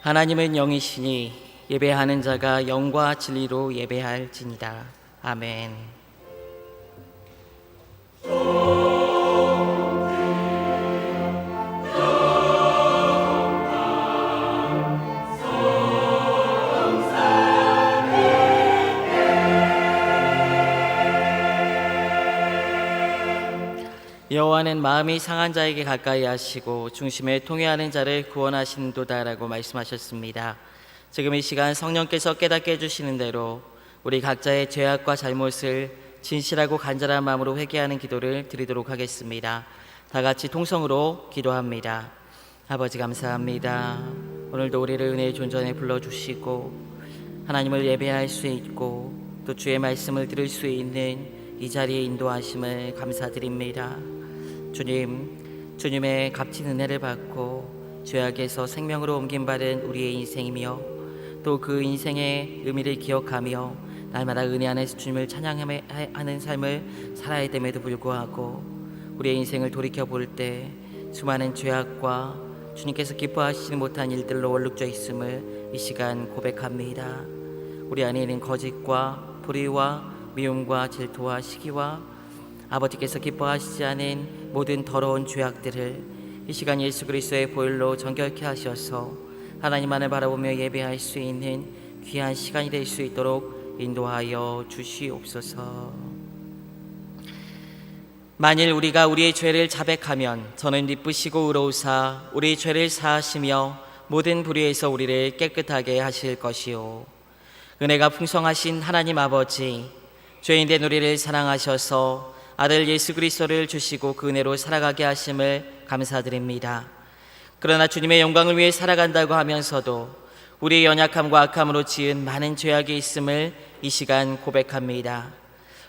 하나님은 영이시니 예배하는 자가 영과 진리로 예배할지니라. 아멘. 여호와는 마음이 상한 자에게 가까이 하시고 중심에 통회하는 자를 구원하시는도다라고 말씀하셨습니다. 지금 이 시간 성령께서 깨닫게 해주시는 대로 우리 각자의 죄악과 잘못을 진실하고 간절한 마음으로 회개하는 기도를 드리도록 하겠습니다. 다 같이 통성으로 기도합니다. 아버지 감사합니다. 오늘도 우리를 은혜의 존전에 불러주시고 하나님을 예배할 수 있고 또 주의 말씀을 들을 수 있는 이 자리에 인도하심을 감사드립니다. 주님의 값진 은혜를 받고 죄악에서 생명으로 옮김받은 우리의 인생이며 또 그 인생의 의미를 기억하며 날마다 은혜 안에서 주님을 찬양하는 삶을 살아야 됨에도 불구하고 우리의 인생을 돌이켜볼 때 수많은 죄악과 주님께서 기뻐하시지 못한 일들로 얼룩져 있음을 이 시간 고백합니다. 우리 안에 있는 거짓과 불의와 미움과 질투와 시기와 아버지께서 기뻐하시지 않은 모든 더러운 죄악들을 이 시간 예수 그리스도의 보혈로 정결케 하셔서 하나님만을 바라보며 예배할 수 있는 귀한 시간이 될 수 있도록 인도하여 주시옵소서. 만일 우리가 우리의 죄를 자백하면 저는 기쁘시고 의로우사 우리의 죄를 사하시며 모든 불의에서 우리를 깨끗하게 하실 것이요 은혜가 풍성하신 하나님 아버지, 죄인된 우리를 사랑하셔서 아들 예수 그리스도를 주시고 그 은혜로 살아가게 하심을 감사드립니다. 그러나 주님의 영광을 위해 살아간다고 하면서도 우리의 연약함과 악함으로 지은 많은 죄악이 있음을 이 시간 고백합니다.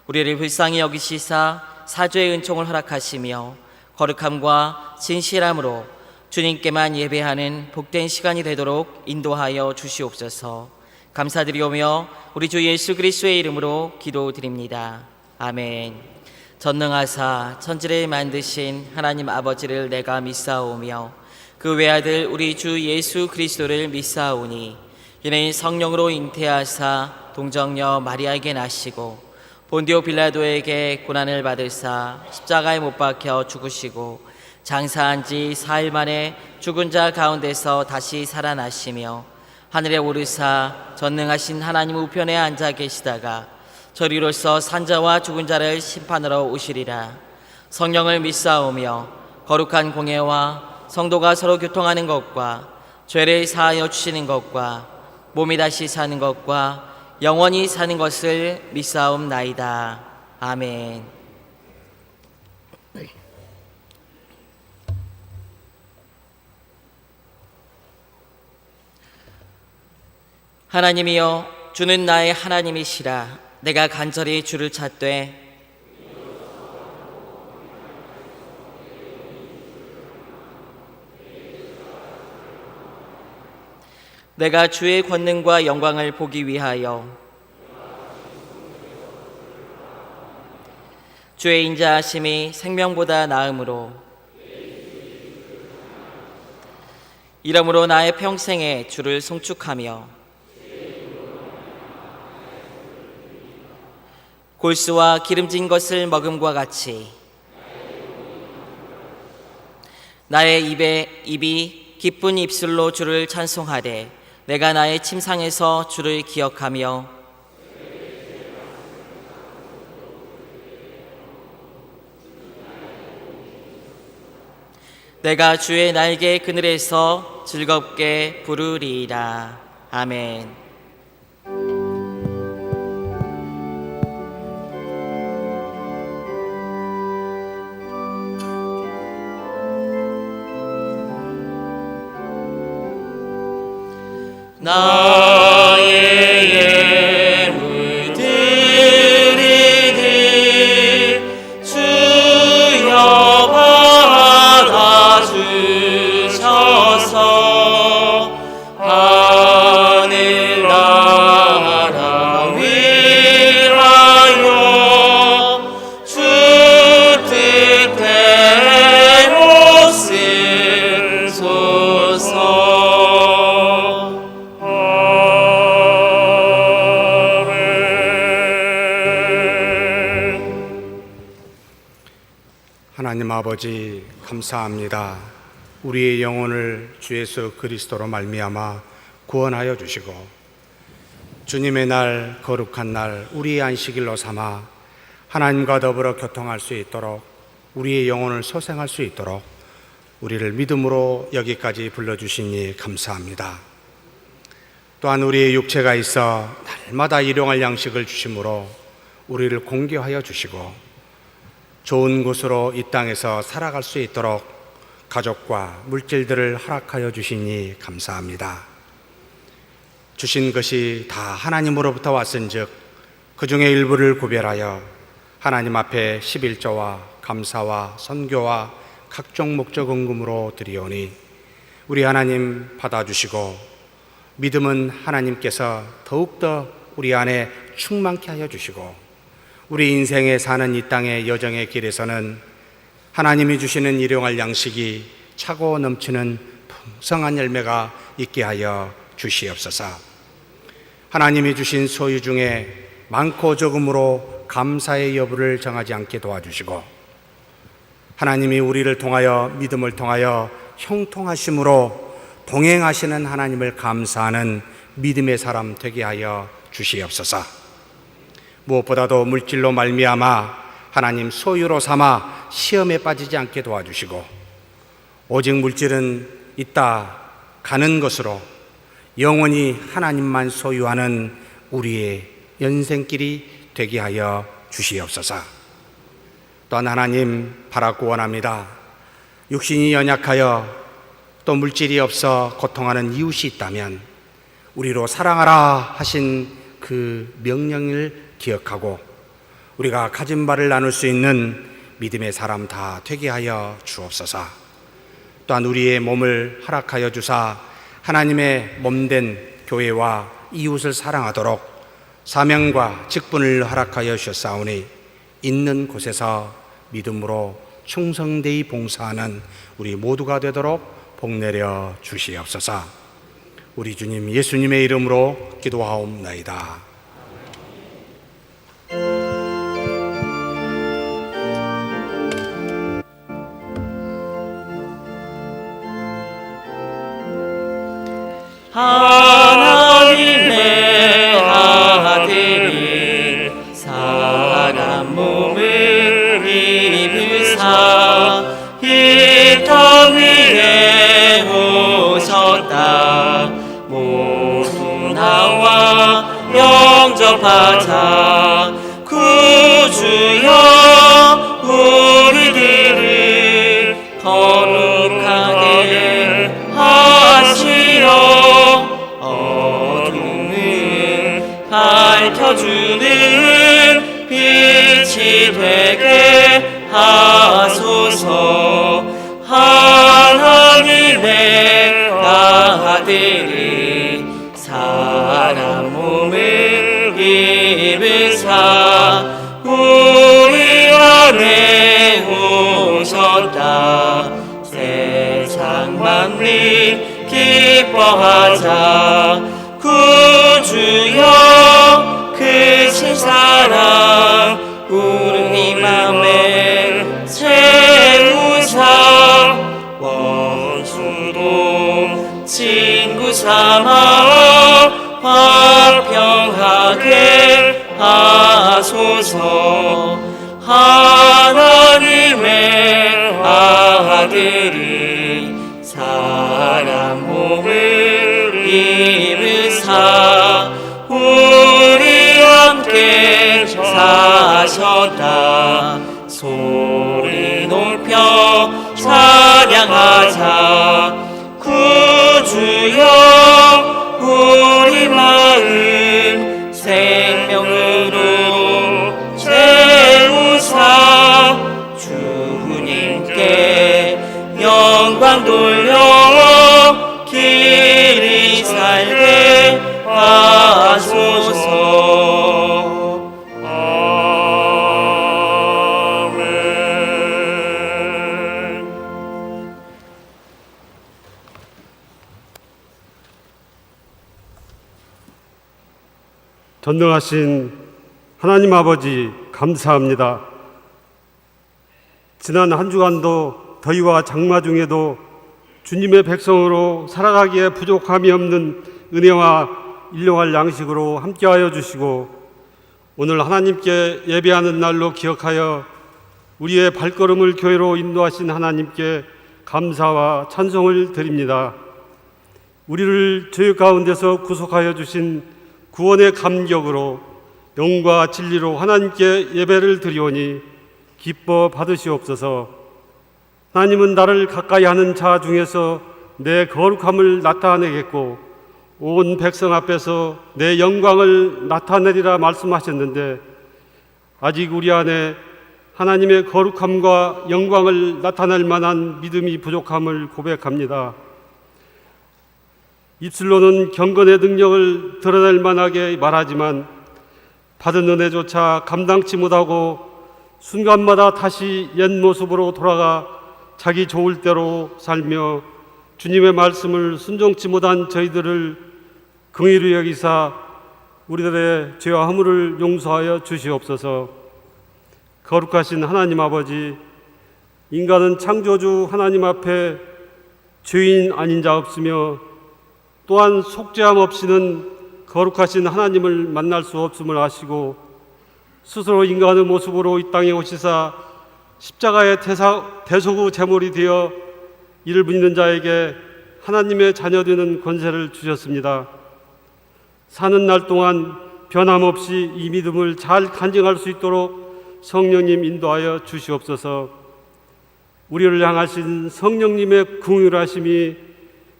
우리를 불쌍히 여기시사 사죄의 은총을 허락하시며 거룩함과 진실함으로 주님께만 예배하는 복된 시간이 되도록 인도하여 주시옵소서. 감사드리오며 우리 주 예수 그리스도의 이름으로 기도드립니다. 아멘. 전능하사 천지를 만드신 하나님 아버지를 내가 믿사오며 그 외아들 우리 주 예수 그리스도를 믿사오니 이는 성령으로 잉태하사 동정녀 마리아에게 나시고 본디오 빌라도에게 고난을 받으사 십자가에 못 박혀 죽으시고 장사한 지 4일 만에 죽은 자 가운데서 다시 살아나시며 하늘에 오르사 전능하신 하나님 우편에 앉아 계시다가 저리로서 산자와 죽은 자를 심판하러 오시리라. 성령을 믿사오며 거룩한 공예와 성도가 서로 교통하는 것과 죄를 사하여 주시는 것과 몸이 다시 사는 것과 영원히 사는 것을 믿사옵나이다. 아멘. 하나님이여, 주는 나의 하나님이시라. 내가 간절히 주를 찾되 내가 주의 권능과 영광을 보기 위하여 주의 인자하심이 생명보다 나음으로 이러므로 나의 평생에 주를 송축하며 골수와 기름진 것을 먹음과 같이 나의 입이 기쁜 입술로 주를 찬송하되 내가 나의 침상에서 주를 기억하며 내가 주의 날개 그늘에서 즐겁게 부르리이다. 아멘. 나의 예물 드리니 주여 받아주셔서 하늘나라 위하여 주 뜻대로 쓰소서. 하나님 아버지 감사합니다. 우리의 영혼을 주 예수 그리스도로 말미암아 구원하여 주시고 주님의 날, 거룩한 날 우리의 안식일로 삼아 하나님과 더불어 교통할 수 있도록, 우리의 영혼을 소생할 수 있도록 우리를 믿음으로 여기까지 불러주시니 감사합니다. 또한 우리의 육체가 있어 날마다 일용할 양식을 주심으로 우리를 공개하여 주시고 좋은 곳으로 이 땅에서 살아갈 수 있도록 가족과 물질들을 허락하여 주시니 감사합니다. 주신 것이 다 하나님으로부터 왔은즉 그 중에 일부를 구별하여 하나님 앞에 11조와 감사와 선교와 각종 목적 헌금으로 드리오니 우리 하나님 받아주시고 믿음은 하나님께서 더욱더 우리 안에 충만케 하여 주시고 우리 인생에 사는 이 땅의 여정의 길에서는 하나님이 주시는 일용할 양식이 차고 넘치는 풍성한 열매가 있게 하여 주시옵소서. 하나님이 주신 소유 중에 많고 적음으로 감사의 여부를 정하지 않게 도와주시고 하나님이 우리를 통하여 믿음을 통하여 형통하심으로 동행하시는 하나님을 감사하는 믿음의 사람 되게 하여 주시옵소서. 무엇보다도 물질로 말미암아 하나님 소유로 삼아 시험에 빠지지 않게 도와주시고 오직 물질은 있다 가는 것으로 영원히 하나님만 소유하는 우리의 연생길이 되게 하여 주시옵소서. 또한 하나님 바라고 원합니다. 육신이 연약하여 또 물질이 없어 고통하는 이웃이 있다면 우리로 사랑하라 하신 그 명령을 기억하고 우리가 가진 바를 나눌 수 있는 믿음의 사람 다 되게 하여 주옵소서. 또한 우리의 몸을 허락하여 주사 하나님의 몸된 교회와 이웃을 사랑하도록 사명과 직분을 허락하여 주셨사오니 있는 곳에서 믿음으로 충성되이 봉사하는 우리 모두가 되도록 복내려 주시옵소서. 우리 주님 예수님의 이름으로 기도하옵나이다. 하나님의 아들이 사람 몸을 입으사 이 땅 위에 오셨다. 모두 나와 영접하자. 구주여 우리들을 거룩하게 하시어 어둠을 밝혀주는 빛이 되게 하소서. 하나님의 아들이 사람 몸을 입으사 우리 안에 오셨다. 세상 만민 기뻐하자. 구주여 크신 사랑 우리 맘에 채우사. 원수도 친구 삼아 화평하게 하소서. 하나님의 아들이 사람 몸을 입으사 우리 함께 사셨다. 소리 높여 찬양하자. 구주여 우리 마음 생명으로 채우사. 주님께 영광 돌려 길이 살게 하소서. 아멘. 전능하신 하나님 아버지 감사합니다. 지난 한 주간도 더위와 장마 중에도 주님의 백성으로 살아가기에 부족함이 없는 은혜와 일용할 양식으로 함께하여 주시고 오늘 하나님께 예배하는 날로 기억하여 우리의 발걸음을 교회로 인도하신 하나님께 감사와 찬송을 드립니다. 우리를 죄 가운데서 구속하여 주신 구원의 감격으로 영과 진리로 하나님께 예배를 드리오니 기뻐 받으시옵소서. 하나님은 나를 가까이 하는 자 중에서 내 거룩함을 나타내겠고 온 백성 앞에서 내 영광을 나타내리라 말씀하셨는데 아직 우리 안에 하나님의 거룩함과 영광을 나타낼 만한 믿음이 부족함을 고백합니다. 입술로는 경건의 능력을 드러낼 만하게 말하지만 받은 은혜조차 감당치 못하고 순간마다 다시 옛 모습으로 돌아가 자기 좋을 대로 살며 주님의 말씀을 순종치 못한 저희들을 긍휼히 여기사 우리들의 죄와 허물을 용서하여 주시옵소서. 거룩하신 하나님 아버지, 인간은 창조주 하나님 앞에 죄인 아닌 자 없으며 또한 속죄함 없이는 거룩하신 하나님을 만날 수 없음을 아시고 스스로 인간의 모습으로 이 땅에 오시사 십자가의 대속의 제물이 되어 이를 믿는 자에게 하나님의 자녀되는 권세를 주셨습니다. 사는 날 동안 변함없이 이 믿음을 잘 간증할 수 있도록 성령님 인도하여 주시옵소서. 우리를 향하신 성령님의 긍휼하심이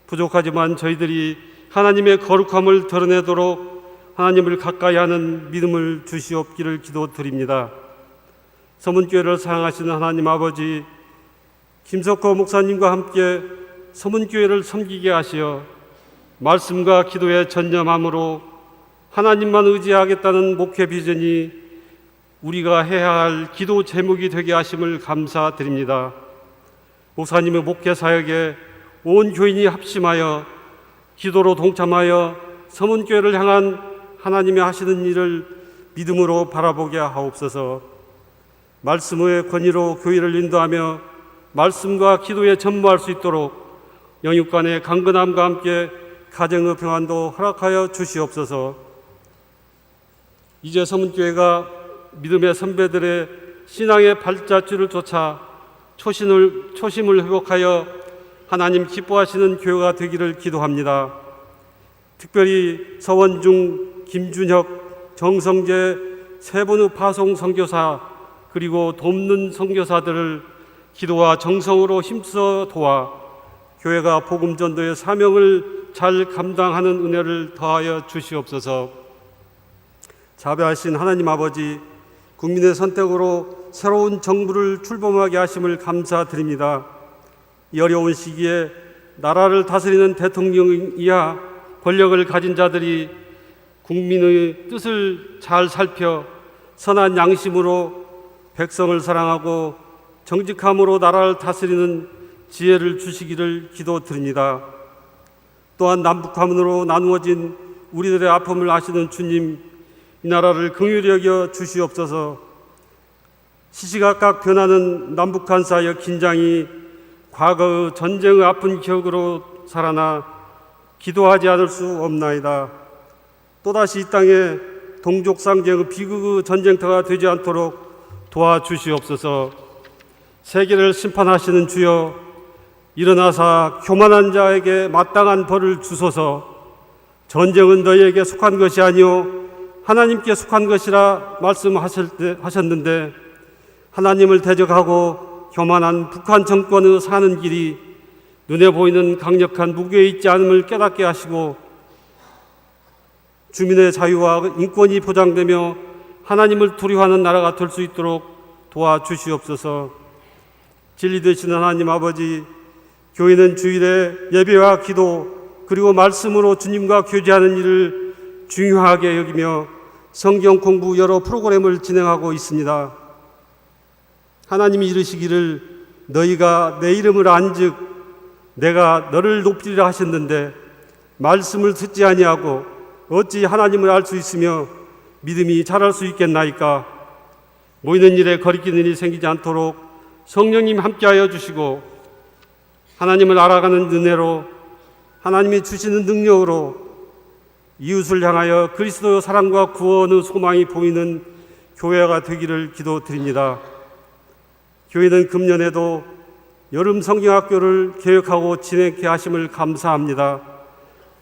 부족하지만 저희들이 하나님의 거룩함을 드러내도록 하나님을 가까이 하는 믿음을 주시옵기를 기도드립니다. 서문교회를 사랑하시는 하나님 아버지, 김석호 목사님과 함께 서문교회를 섬기게 하시어 말씀과 기도에 전념함으로 하나님만 의지하겠다는 목회 비전이 우리가 해야 할 기도 제목이 되게 하심을 감사드립니다. 목사님의 목회 사역에 온 교인이 합심하여 기도로 동참하여 서문교회를 향한 하나님의 하시는 일을 믿음으로 바라보게 하옵소서. 말씀의 권위로 교회를 인도하며 말씀과 기도에 전무할 수 있도록 영육간의 강건함과 함께 가정의 평안도 허락하여 주시옵소서. 이제 서문교회가 믿음의 선배들의 신앙의 발자취를 쫓아 초심을 회복하여 하나님 기뻐하시는 교회가 되기를 기도합니다. 특별히 서원중, 김준혁, 정성재 세 분의 파송 선교사 그리고 돕는 선교사들을 기도와 정성으로 힘써 도와 교회가 복음 전도의 사명을 잘 감당하는 은혜를 더하여 주시옵소서. 자비하신 하나님 아버지, 국민의 선택으로 새로운 정부를 출범하게 하심을 감사드립니다. 이 어려운 시기에 나라를 다스리는 대통령 이하 권력을 가진 자들이 국민의 뜻을 잘 살펴 선한 양심으로 백성을 사랑하고 정직함으로 나라를 다스리는 지혜를 주시기를 기도드립니다. 또한 남북한으로 나누어진 우리들의 아픔을 아시는 주님, 이 나라를 긍휼히 여겨 주시옵소서. 시시각각 변하는 남북한 사이의 긴장이 과거의 전쟁의 아픈 기억으로 살아나 기도하지 않을 수 없나이다. 또다시 이 땅에 동족상쟁의 비극의 전쟁터가 되지 않도록 도와주시옵소서. 세계를 심판하시는 주여, 일어나사 교만한 자에게 마땅한 벌을 주소서. 전쟁은 너희에게 속한 것이 아니요 하나님께 속한 것이라 말씀하셨는데 하나님을 대적하고 교만한 북한 정권의 사는 길이 눈에 보이는 강력한 무게에 있지 않음을 깨닫게 하시고 주민의 자유와 인권이 보장되며 하나님을 두려워하는 나라가 될 수 있도록 도와주시옵소서. 진리 되시는 하나님 아버지, 교회는 주일에 예배와 기도 그리고 말씀으로 주님과 교제하는 일을 중요하게 여기며 성경 공부 여러 프로그램을 진행하고 있습니다. 하나님이 이르시기를 너희가 내 이름을 안즉 내가 너를 높이리라 하셨는데 말씀을 듣지 아니하고 어찌 하나님을 알 수 있으며 믿음이 자랄 수 있겠나이까. 모이는 일에 거리끼는 일이 생기지 않도록 성령님 함께하여 주시고 하나님을 알아가는 은혜로 하나님이 주시는 능력으로 이웃을 향하여 그리스도의 사랑과 구원의 소망이 보이는 교회가 되기를 기도드립니다. 교회는 금년에도 여름 성경학교를 계획하고 진행케 하심을 감사합니다.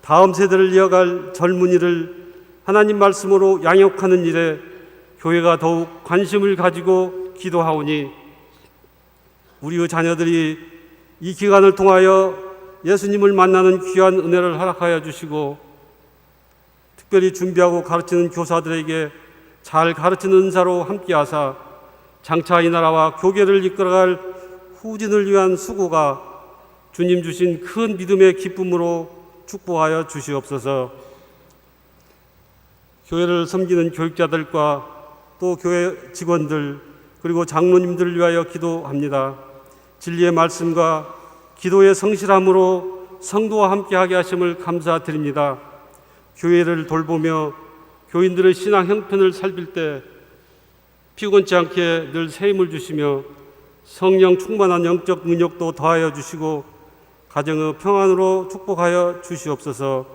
다음 세대를 이어갈 젊은이를 하나님 말씀으로 양육하는 일에 교회가 더욱 관심을 가지고 기도하오니 우리의 자녀들이 이 기간을 통하여 예수님을 만나는 귀한 은혜를 허락하여 주시고 특별히 준비하고 가르치는 교사들에게 잘 가르치는 은사로 함께하사 장차 이 나라와 교계를 이끌어갈 후진을 위한 수고가 주님 주신 큰 믿음의 기쁨으로 축복하여 주시옵소서. 교회를 섬기는 교육자들과 또 교회 직원들 그리고 장로님들을 위하여 기도합니다. 진리의 말씀과 기도의 성실함으로 성도와 함께하게 하심을 감사드립니다. 교회를 돌보며 교인들의 신앙 형편을 살필 때 피곤치 않게 늘 새 힘을 주시며 성령 충만한 영적 능력도 더하여 주시고 가정의 평안으로 축복하여 주시옵소서.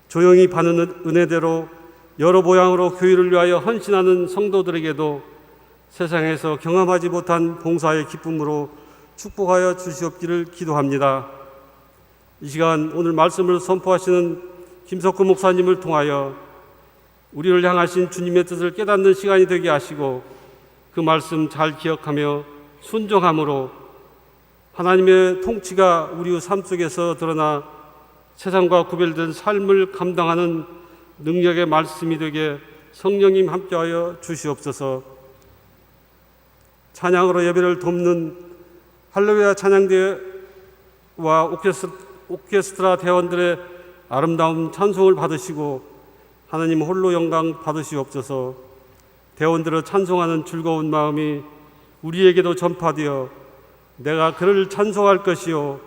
조용히 받는 은혜대로 여러 모양으로 교회를 위하여 헌신하는 성도들에게도 세상에서 경험하지 못한 봉사의 기쁨으로 축복하여 주시옵기를 기도합니다. 이 시간 오늘 말씀을 선포하시는 김석훈 목사님을 통하여 우리를 향하신 주님의 뜻을 깨닫는 시간이 되게 하시고 그 말씀 잘 기억하며 순종함으로 하나님의 통치가 우리의 삶 속에서 드러나 세상과 구별된 삶을 감당하는 능력의 말씀이 되게 성령님 함께하여 주시옵소서. 찬양으로 예배를 돕는 할렐루야 찬양대와 오케스트라 대원들의 아름다운 찬송을 받으시고 하나님 홀로 영광 받으시옵소서. 대원들을 찬송하는 즐거운 마음이 우리에게도 전파되어 내가 그를 찬송할 것이요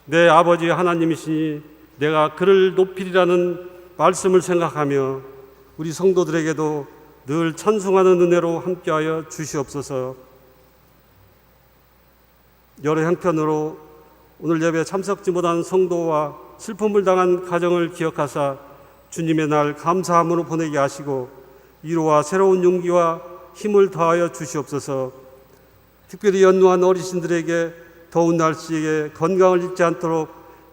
내 아버지 하나님이시니 내가 그를 높이리라는 말씀을 생각하며 우리 성도들에게도 늘 찬송하는 은혜로 함께하여 주시옵소서. 여러 형편으로 오늘 예배에 참석지 못한 성도와 슬픔을 당한 가정을 기억하사 주님의 날 감사함으로 보내게 하시고 위로와 새로운 용기와 힘을 더하여 주시옵소서. 특별히 연로한 어르신들에게 더운 날씨에 건강을 잃지 않도록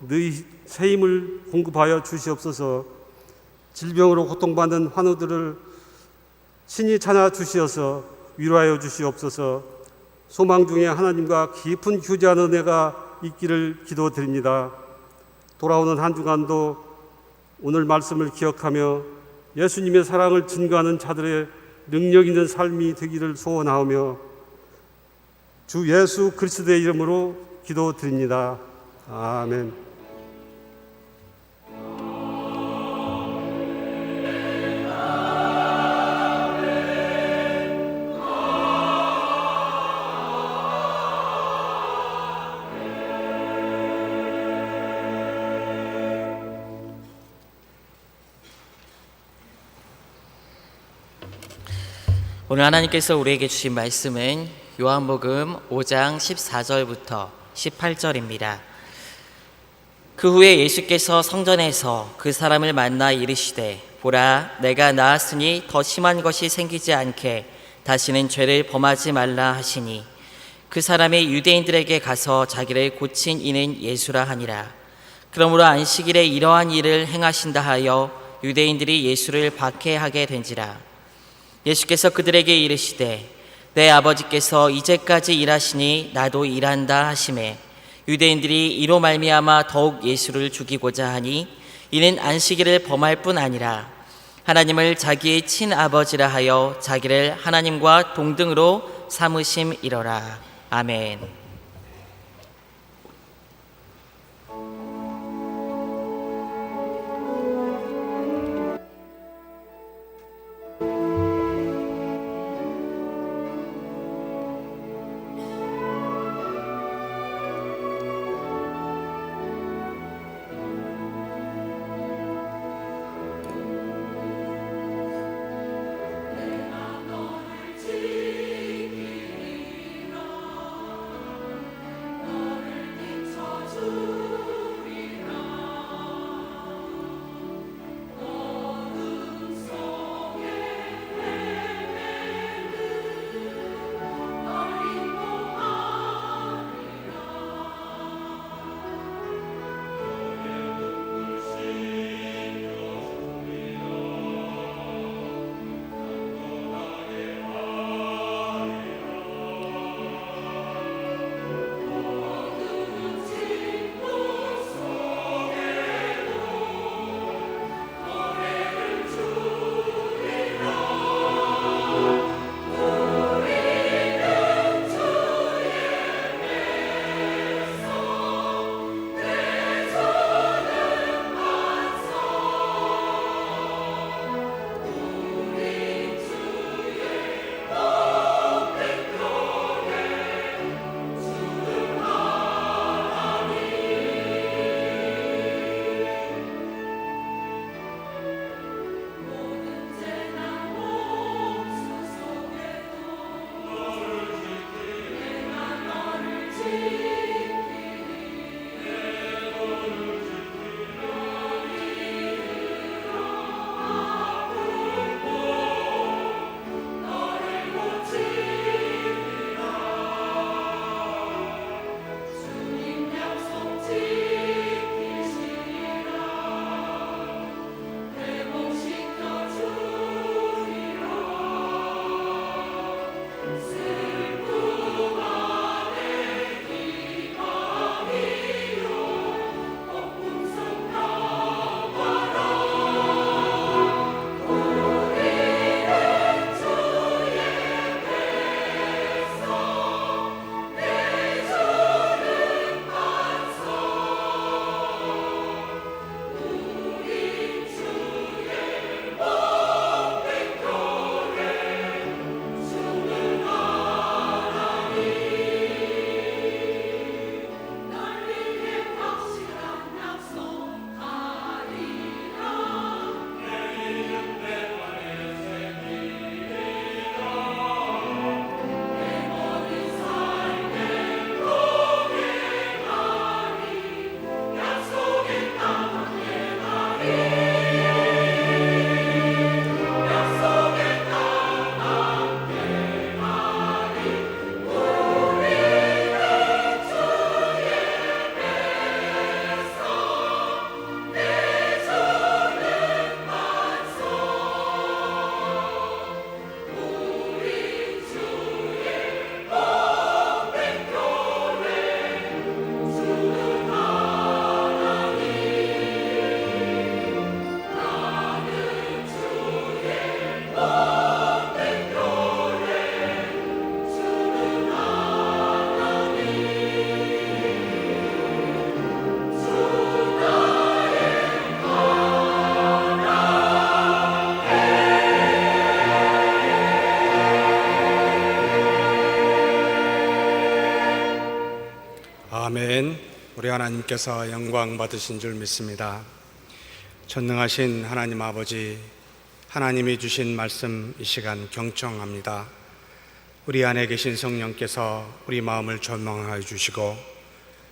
늘 새 힘을 공급하여 주시옵소서. 질병으로 고통받는 환우들을 친히 찾아 주시어서 위로하여 주시옵소서. 소망 중에 하나님과 깊은 교제하는 은혜가 있기를 기도드립니다. 돌아오는 한 주간도 오늘 말씀을 기억하며 예수님의 사랑을 증거하는 자들의 능력 있는 삶이 되기를 소원하오며 주 예수 그리스도의 이름으로 기도드립니다. 아멘. 오늘 하나님께서 우리에게 주신 말씀은 요한복음 5장 14절부터 18절입니다. 그 후에 예수께서 성전에서 그 사람을 만나 이르시되 보라 내가 나았으니 더 심한 것이 생기지 않게 다시는 죄를 범하지 말라 하시니 그 사람이 유대인들에게 가서 자기를 고친 이는 예수라 하니라. 그러므로 안식일에 이러한 일을 행하신다 하여 유대인들이 예수를 박해하게 된지라. 예수께서 그들에게 이르시되 내 아버지께서 이제까지 일하시니 나도 일한다 하시매 유대인들이 이로 말미암아 더욱 예수를 죽이고자 하니 이는 안식일을 범할 뿐 아니라 하나님을 자기의 친아버지라 하여 자기를 하나님과 동등으로 삼으심이로라. 아멘. 아멘. 우리 하나님께서 영광 받으신 줄 믿습니다. 전능하신 하나님 아버지, 하나님이 주신 말씀 이 시간 경청합니다. 우리 안에 계신 성령께서 우리 마음을 전망하여 주시고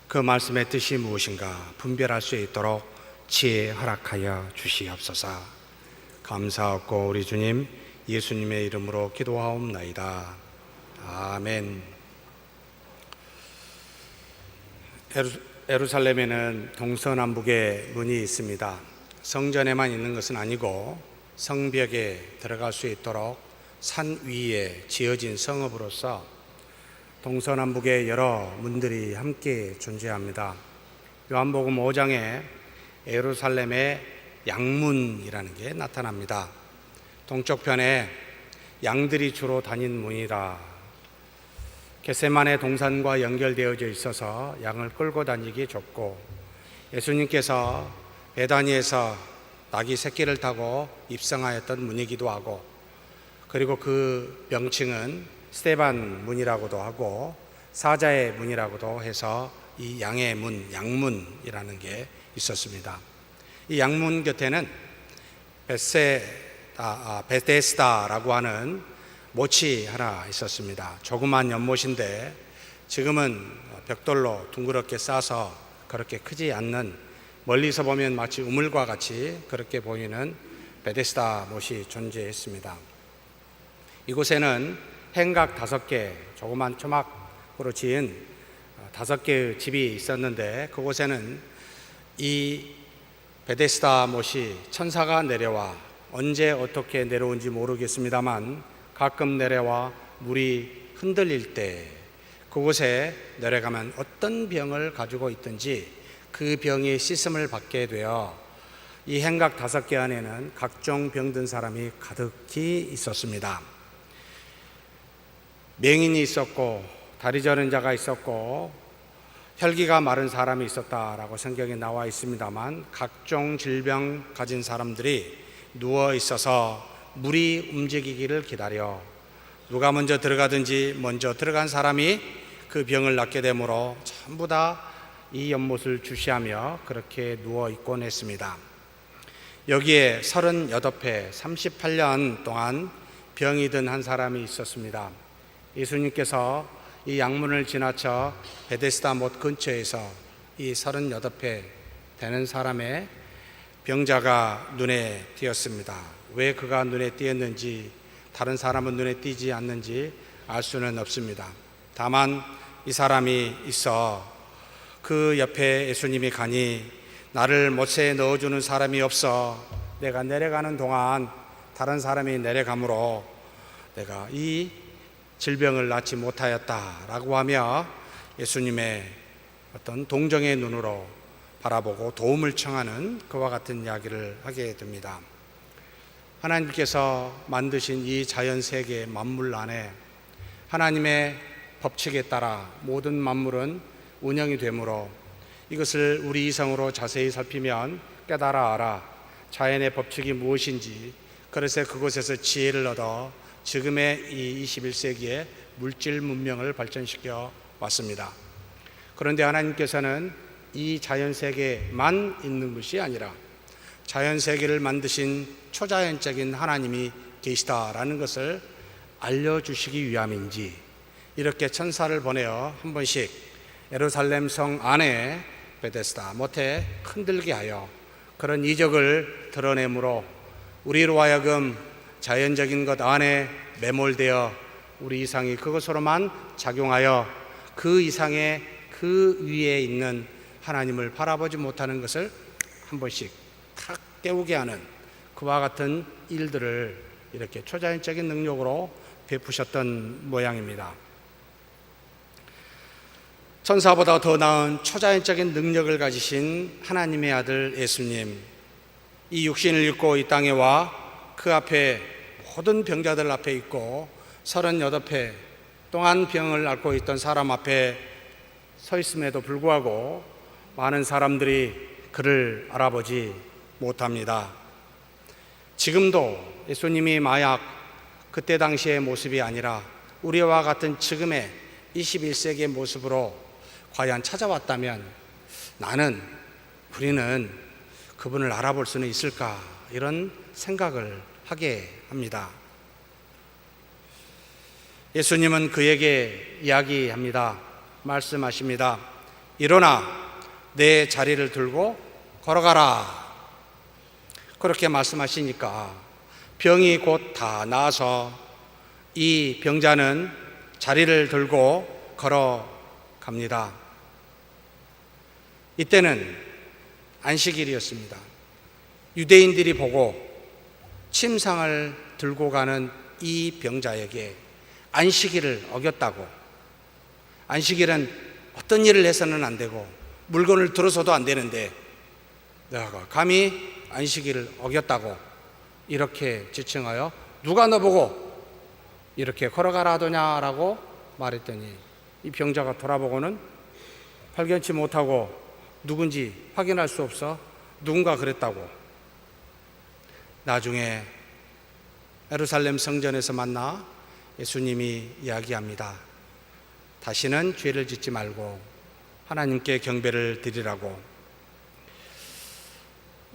그 말씀의 뜻이 무엇인가 분별할 수 있도록 지혜 허락하여 주시옵소서. 감사하고 우리 주님 예수님의 이름으로 기도하옵나이다. 아멘. 예루살렘에는 동서남북의 문이 있습니다. 성전에만 있는 것은 아니고 성벽에 들어갈 수 있도록 산 위에 지어진 성읍으로서 동서남북의 여러 문들이 함께 존재합니다. 요한복음 5장에 예루살렘의 양문이라는 게 나타납니다. 동쪽편에 양들이 주로 다닌 문이라 겟세마네 동산과 연결되어져 있어서 양을 끌고 다니기 좋고, 예수님께서 베다니에서 낙이 새끼를 타고 입성하였던 문이기도 하고, 그리고 그 명칭은 스데반 문이라고도 하고 사자의 문이라고도 해서 이 양의 문, 양문이라는 게 있었습니다. 이 양문 곁에는 베데스다라고 하는 못이 하나 있었습니다. 조그만 연못인데 지금은 벽돌로 둥그렇게 싸서 그렇게 크지 않는, 멀리서 보면 마치 우물과 같이 그렇게 보이는 베데스다 못이 존재했습니다. 이곳에는 행각 5개, 조그만 초막으로 지은 5개의 집이 있었는데, 그곳에는 이 베데스다 못이 천사가 내려와, 언제 어떻게 내려온지 모르겠습니다만 가끔 내려와 물이 흔들릴 때 그곳에 내려가면 어떤 병을 가지고 있든지 그 병이 씻음을 받게 되어 이 행각 5개 안에는 각종 병든 사람이 가득히 있었습니다. 맹인이 있었고, 다리 저는 자가 있었고, 혈기가 마른 사람이 있었다라고 성경에 나와 있습니다만, 각종 질병 가진 사람들이 누워 있어서 물이 움직이기를 기다려 누가 먼저 들어가든지 먼저 들어간 사람이 그 병을 낫게 되므로 전부 다 이 연못을 주시하며 그렇게 누워 있곤 했습니다. 여기에 38회 38년 동안 병이 든 한 사람이 있었습니다. 예수님께서 이 양문을 지나쳐 베데스다 못 근처에서 이 38회 되는 사람의 병자가 눈에 띄었습니다. 왜 그가 눈에 띄었는지, 다른 사람은 눈에 띄지 않는지 알 수는 없습니다. 다만 이 사람이 있어 그 옆에 예수님이 가니 나를 못에 넣어주는 사람이 없어 내가 내려가는 동안 다른 사람이 내려가므로 내가 이 질병을 낫지 못하였다라고 하며 예수님의 어떤 동정의 눈으로 바라보고 도움을 청하는 그와 같은 이야기를 하게 됩니다. 하나님께서 만드신 이 자연 세계 만물 안에 하나님의 법칙에 따라 모든 만물은 운영이 되므로 이것을 우리 이성으로 자세히 살피면 깨달아 알아 자연의 법칙이 무엇인지, 그래서 그곳에서 지혜를 얻어 지금의 이 21세기에 물질 문명을 발전시켜 왔습니다. 그런데 하나님께서는 이 자연 세계만 있는 것이 아니라 자연 세계를 만드신 초자연적인 하나님이 계시다라는 것을 알려주시기 위함인지 이렇게 천사를 보내어 한 번씩 예루살렘 성 안에 베데스다 못에 흔들게 하여 그런 이적을 드러내므로 우리로 하여금 자연적인 것 안에 매몰되어 우리 이상이 그것으로만 작용하여 그 이상의 그 위에 있는 하나님을 바라보지 못하는 것을 한 번씩 탁 깨우게 하는 그와 같은 일들을 이렇게 초자연적인 능력으로 베푸셨던 모양입니다. 천사보다 더 나은 초자연적인 능력을 가지신 하나님의 아들 예수님, 이 육신을 입고 이 땅에 와 그 앞에 모든 병자들 앞에 있고 38회 동안 병을 앓고 있던 사람 앞에 서 있음에도 불구하고 많은 사람들이 그를 알아보지 못합니다. 지금도 예수님이 만약 그때 당시의 모습이 아니라 우리와 같은 지금의 21세기의 모습으로 과연 찾아왔다면 우리는 그분을 알아볼 수는 있을까, 이런 생각을 하게 합니다. 예수님은 그에게 이야기합니다. 말씀하십니다. 일어나 내 자리를 들고 걸어가라. 그렇게 말씀하시니까 병이 곧 다 나아서 이 병자는 자리를 들고 걸어갑니다. 이때는 안식일이었습니다. 유대인들이 보고 침상을 들고 가는 이 병자에게 안식일을 어겼다고, 안식일은 어떤 일을 해서는 안 되고 물건을 들어서도 안 되는데 내가 감히 안식일을 어겼다고 이렇게 지칭하여 누가 너보고 이렇게 걸어가라 하더냐라고 말했더니 이 병자가 돌아보고는 발견치 못하고 누군지 확인할 수 없어 누군가 그랬다고. 나중에 예루살렘 성전에서 만나 예수님이 이야기합니다. 다시는 죄를 짓지 말고 하나님께 경배를 드리라고.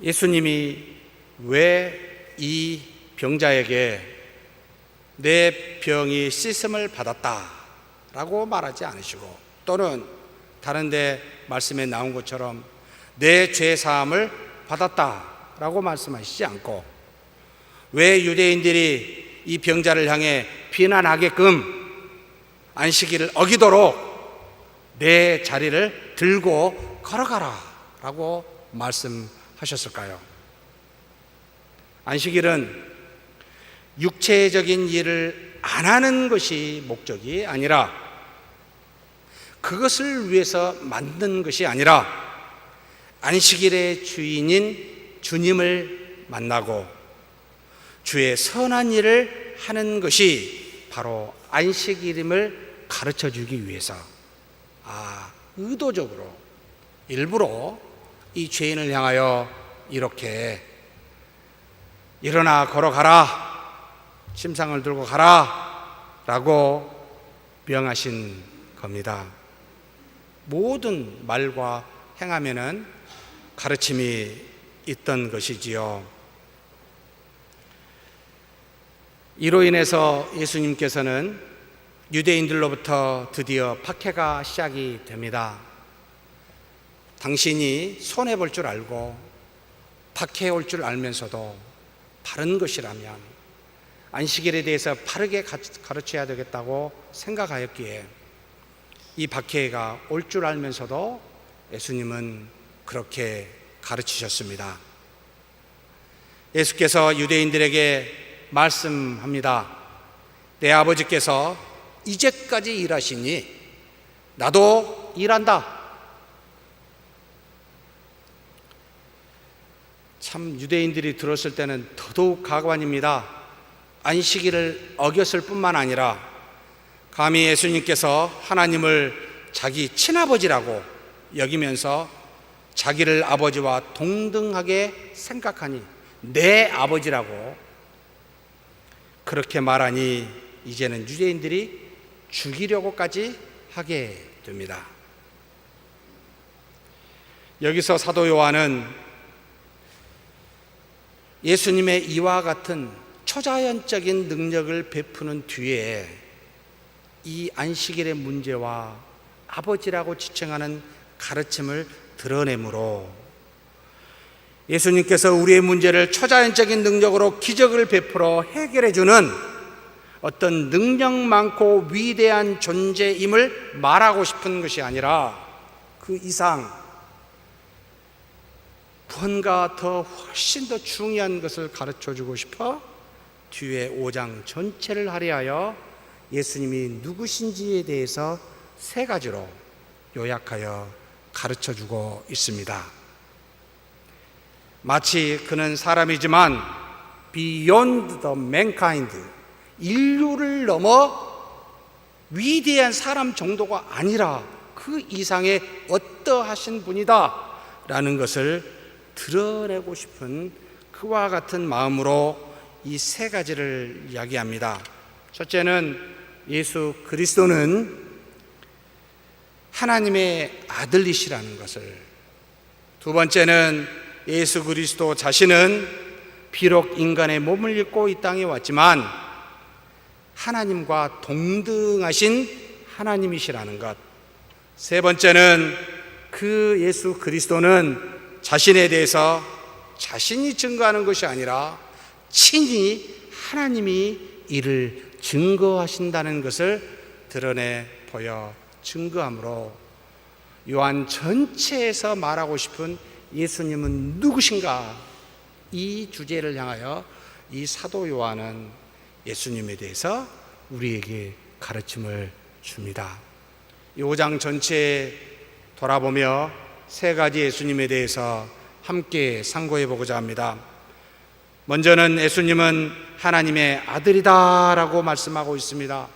예수님이 왜 이 병자에게 내 병이 씻음을 받았다라고 말하지 않으시고, 또는 다른 데 말씀에 나온 것처럼 내 죄 사함을 받았다라고 말씀하시지 않고, 왜 유대인들이 이 병자를 향해 비난하게끔 안식일을 어기도록 내 자리를 들고 걸어가라 라고 말씀하셨을까요? 안식일은 육체적인 일을 안 하는 것이 목적이 아니라, 그것을 위해서 만든 것이 아니라 안식일의 주인인 주님을 만나고 주의 선한 일을 하는 것이 바로 안식일임을 가르쳐 주기 위해서, 의도적으로 일부러 이 죄인을 향하여 이렇게 일어나 걸어가라, 침상을 들고 가라 라고 명하신 겁니다. 모든 말과 행함에는 가르침이 있던 것이지요. 이로 인해서 예수님께서는 유대인들로부터 드디어 박해가 시작이 됩니다. 당신이 손해볼 줄 알고 박해해 올 줄 알면서도 바른 것이라면 안식일에 대해서 바르게 가르쳐야 되겠다고 생각하였기에 이 박해가 올 줄 알면서도 예수님은 그렇게 가르치셨습니다. 예수께서 유대인들에게 말씀합니다. 내 아버지께서 이제까지 일하시니 나도 일한다. 참 유대인들이 들었을 때는 더더욱 가관입니다. 안식일을 어겼을 뿐만 아니라 감히 예수님께서 하나님을 자기 친아버지라고 여기면서 자기를 아버지와 동등하게 생각하니 내 아버지라고 그렇게 말하니 이제는 유대인들이 죽이려고까지 하게 됩니다. 여기서 사도 요한은 예수님의 이와 같은 초자연적인 능력을 베푸는 뒤에 이 안식일의 문제와 아버지라고 지칭하는 가르침을 드러내므로 예수님께서 우리의 문제를 초자연적인 능력으로 기적을 베풀어 해결해주는 어떤 능력 많고 위대한 존재임을 말하고 싶은 것이 아니라 그 이상 뭔가 더 훨씬 더 중요한 것을 가르쳐주고 싶어 뒤에 5장 전체를 할애하여 예수님이 누구신지에 대해서 3가지로 요약하여 가르쳐주고 있습니다. 마치 그는 사람이지만 beyond the mankind, 인류를 넘어 위대한 사람 정도가 아니라 그 이상의 어떠하신 분이다 라는 것을 드러내고 싶은 그와 같은 마음으로 이 3가지를 이야기합니다. 첫째는 예수 그리스도는 하나님의 아들이시라는 것을, 두 번째는 예수 그리스도 자신은 비록 인간의 몸을 입고 이 땅에 왔지만 하나님과 동등하신 하나님이시라는 것. 세 번째는 그 예수 그리스도는 자신에 대해서 자신이 증거하는 것이 아니라 친히 하나님이 이를 증거하신다는 것을 드러내 보여 증거함으로 요한 전체에서 말하고 싶은 예수님은 누구신가, 이 주제를 향하여 이 사도 요한은 예수님에 대해서 우리에게 가르침을 줍니다. 이 5장 전체에 돌아보며 세 가지 예수님에 대해서 함께 상고해 보고자 합니다. 먼저는 예수님은 하나님의 아들이다라고 말씀하고 있습니다.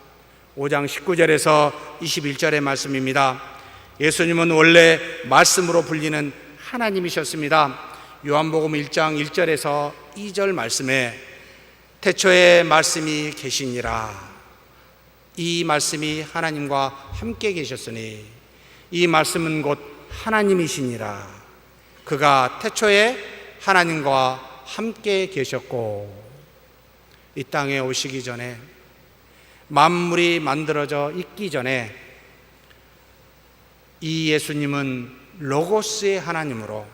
5장 19절에서 21절의 말씀입니다. 예수님은 원래 말씀으로 불리는 하나님이셨습니다. 요한복음 1장 1절에서 2절 말씀에 태초에 말씀이 계시니라. 이 말씀이 하나님과 함께 계셨으니 이 말씀은 곧 하나님이시니라. 그가 태초에 하나님과 함께 계셨고 이 땅에 오시기 전에, 만물이 만들어져 있기 전에 이 예수님은 로고스의 하나님으로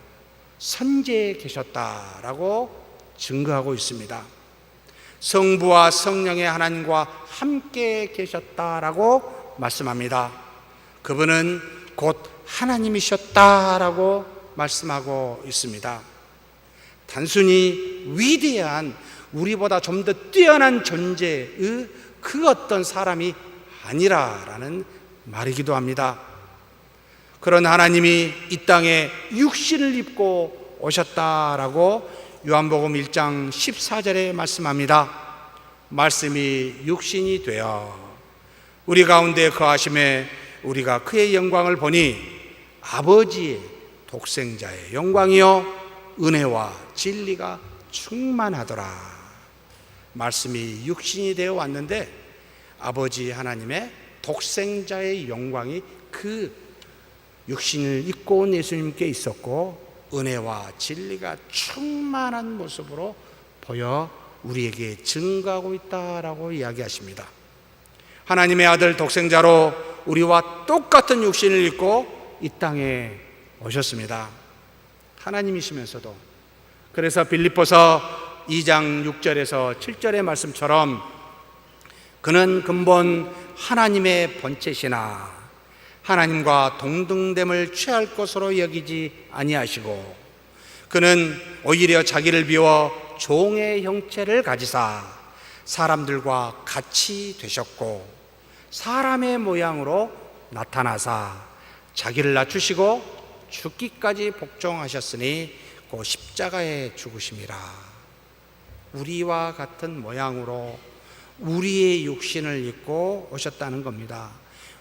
선제에 계셨다라고 증거하고 있습니다. 성부와 성령의 하나님과 함께 계셨다라고 말씀합니다. 그분은 곧 하나님이셨다라고 말씀하고 있습니다. 단순히 위대한, 우리보다 좀 더 뛰어난 존재의 그 어떤 사람이 아니라라는 말이기도 합니다. 그런 하나님이 이 땅에 육신을 입고 오셨다라고 요한복음 1장 14절에 말씀합니다. 말씀이 육신이 되어 우리 가운데 거하심에 우리가 그의 영광을 보니 아버지의 독생자의 영광이요 은혜와 진리가 충만하더라. 말씀이 육신이 되어 왔는데 아버지 하나님의 독생자의 영광이 그 육신을 입고 온 예수님께 있었고 은혜와 진리가 충만한 모습으로 보여 우리에게 증거하고 있다라고 이야기하십니다. 하나님의 아들 독생자로 우리와 똑같은 육신을 입고 이 땅에 오셨습니다. 하나님이시면서도. 그래서 빌립보서 2장 6절에서 7절의 말씀처럼 그는 근본 하나님의 본체시나 하나님과 동등됨을 취할 것으로 여기지 아니하시고 그는 오히려 자기를 비워 종의 형체를 가지사 사람들과 같이 되셨고 사람의 모양으로 나타나사 자기를 낮추시고 죽기까지 복종하셨으니 그 십자가에 죽으심이라. 우리와 같은 모양으로 우리의 육신을 입고 오셨다는 겁니다.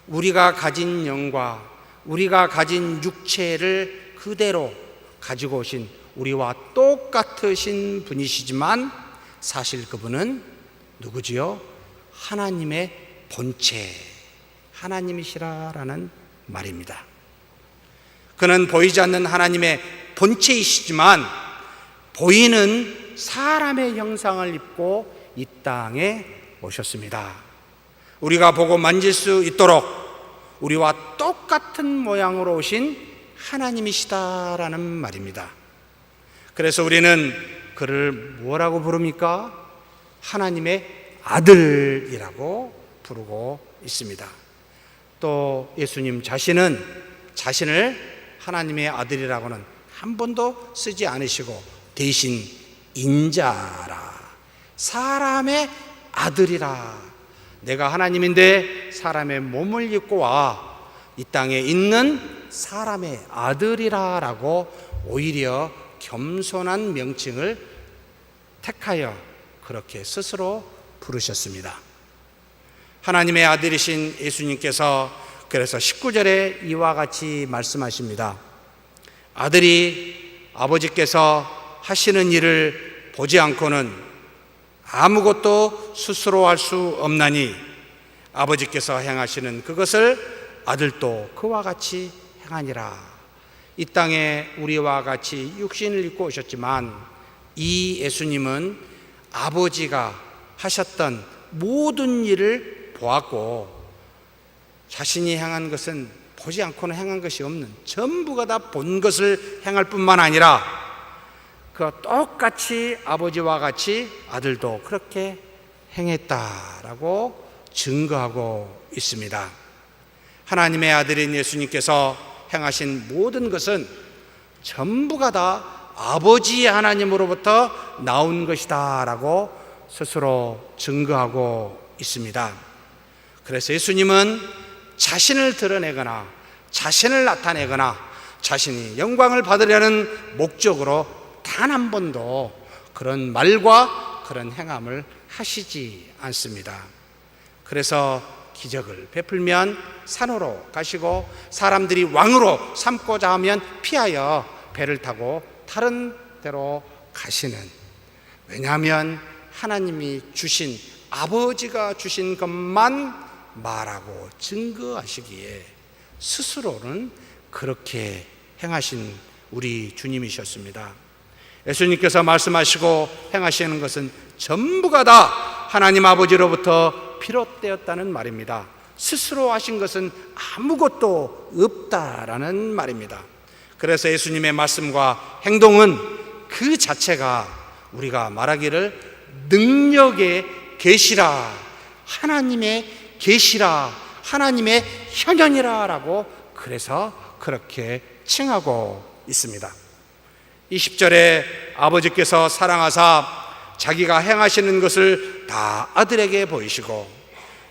우리가 가진 영과 우리가 가진 육체를 그대로 가지고 오신 우리와 똑같으신 분이시지만 사실 그분은 누구지요? 하나님의 본체, 하나님이시라라는 말입니다. 그는 보이지 않는 하나님의 본체이시지만 보이는 사람의 형상을 입고 이 땅에 오셨습니다. 우리가 보고 만질 수 있도록 우리와 똑같은 모양으로 오신 하나님이시다라는 말입니다. 그래서 우리는 그를 뭐라고 부릅니까? 하나님의 아들이라고 부르고 있습니다. 또 예수님 자신은 자신을 하나님의 아들이라고는 한 번도 쓰지 않으시고 대신 인자라, 사람의 아들이라, 내가 하나님인데 사람의 몸을 입고 와 이 땅에 있는 사람의 아들이라 라고 오히려 겸손한 명칭을 택하여 그렇게 스스로 부르셨습니다. 하나님의 아들이신 예수님께서 그래서 19절에 이와 같이 말씀하십니다. 아들이 아버지께서 하시는 일을 보지 않고는 아무것도 스스로 할 수 없나니 아버지께서 행하시는 그것을 아들도 그와 같이 행하니라. 이 땅에 우리와 같이 육신을 입고 오셨지만 이 예수님은 아버지가 하셨던 모든 일을 보았고 자신이 행한 것은 보지 않고는 행한 것이 없는, 전부가 다 본 것을 행할 뿐만 아니라 그 똑같이 아버지와 같이 아들도 그렇게 행했다라고 증거하고 있습니다. 하나님의 아들인 예수님께서 행하신 모든 것은 전부가 다 아버지 하나님으로부터 나온 것이다 라고 스스로 증거하고 있습니다. 그래서 예수님은 자신을 드러내거나 자신을 나타내거나 자신이 영광을 받으려는 목적으로 단 한 번도 그런 말과 그런 행함을 하시지 않습니다. 그래서 기적을 베풀면 산으로 가시고 사람들이 왕으로 삼고자 하면 피하여 배를 타고 다른 데로 가시는, 왜냐하면 하나님이 주신, 아버지가 주신 것만 말하고 증거하시기에 스스로는 그렇게 행하신 우리 주님이셨습니다. 예수님께서 말씀하시고 행하시는 것은 전부가 다 하나님 아버지로부터 비롯되었다는 말입니다. 스스로 하신 것은 아무것도 없다라는 말입니다. 그래서 예수님의 말씀과 행동은 그 자체가 우리가 말하기를 능력의 계시라, 하나님의 계시라, 하나님의 현현이라 라고 그래서 그렇게 칭하고 있습니다. 20절에 아버지께서 사랑하사 자기가 행하시는 것을 다 아들에게 보이시고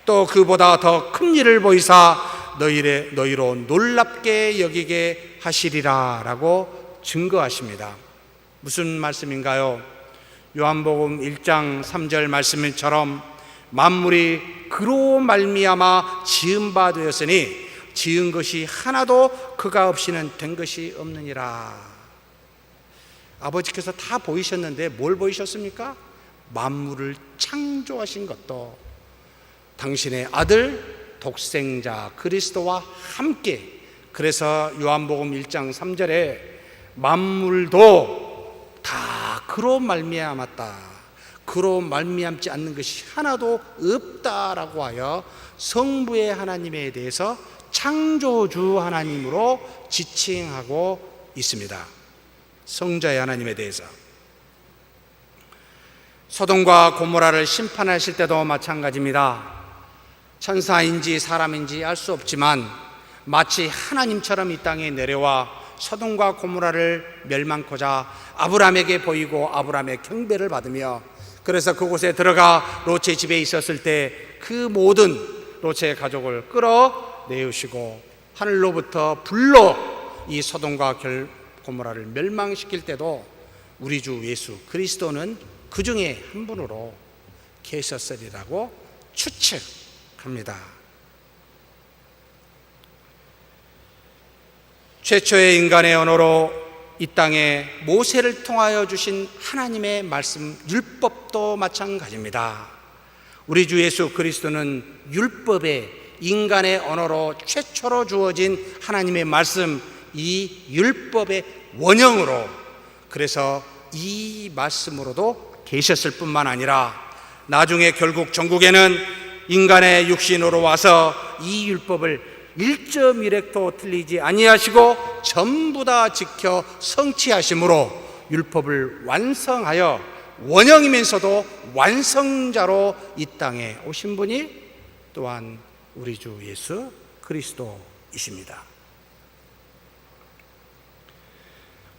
또 그보다 더 큰 일을 보이사 너희로 놀랍게 여기게 하시리라 라고 증거하십니다. 무슨 말씀인가요? 요한복음 1장 3절 말씀처럼 만물이 그로 말미암아 지은 바 되었으니 지은 것이 하나도 그가 없이는 된 것이 없느니라. 아버지께서 다 보이셨는데 뭘 보이셨습니까? 만물을 창조하신 것도 당신의 아들 독생자 그리스도와 함께, 그래서 요한복음 1장 3절에 만물도 다 그로 말미암았다, 그로 말미암지 않는 것이 하나도 없다라고 하여 성부의 하나님에 대해서 창조주 하나님으로 지칭하고 있습니다. 성자의 하나님에 대해서. 소돔과 고모라를 심판하실 때도 마찬가지입니다. 천사인지 사람인지 알 수 없지만 마치 하나님처럼 이 땅에 내려와 소돔과 고모라를 멸망코자 아브라함에게 보이고 아브라함의 경배를 받으며, 그래서 그곳에 들어가 롯의 집에 있었을 때 그 모든 롯의 가족을 끌어내으시고 하늘로부터 불로 이 소돔과 고모라를 멸망시킬 때도 우리 주 예수 그리스도는 그 중에 한 분으로 계셨으리라고 추측합니다. 최초의 인간의 언어로 이 땅에 모세를 통하여 주신 하나님의 말씀 율법도 마찬가지입니다. 우리 주 예수 그리스도는 율법의 인간의 언어로 최초로 주어진 하나님의 말씀, 이 율법의 원형으로, 그래서 이 말씀으로도 계셨을 뿐만 아니라 나중에 결국 전국에는 인간의 육신으로 와서 이 율법을 1.1획도 틀리지 아니하시고 전부 다 지켜 성취하심으로 율법을 완성하여 원형이면서도 완성자로 이 땅에 오신 분이 또한 우리 주 예수 그리스도이십니다.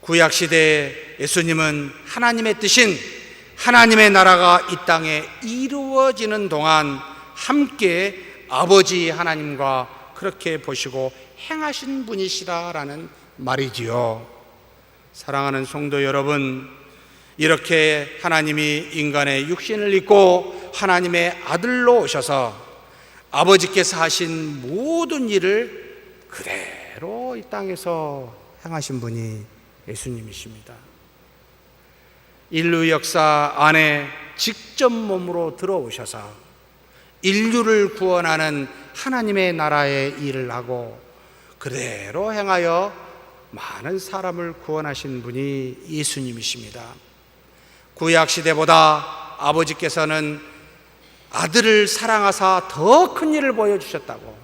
구약시대에 예수님은 하나님의 뜻인 하나님의 나라가 이 땅에 이루어지는 동안 함께 아버지 하나님과 그렇게 보시고 행하신 분이시라라는 말이지요. 사랑하는 성도 여러분, 이렇게 하나님이 인간의 육신을 입고 하나님의 아들로 오셔서 아버지께서 하신 모든 일을 그대로 이 땅에서 행하신 분이 예수님이십니다. 인류 역사 안에 직접 몸으로 들어오셔서 인류를 구원하는 하나님의 나라의 일을 하고 그대로 행하여 많은 사람을 구원하신 분이 예수님이십니다. 구약 시대보다 아버지께서는 아들을 사랑하사 더 큰 일을 보여주셨다고,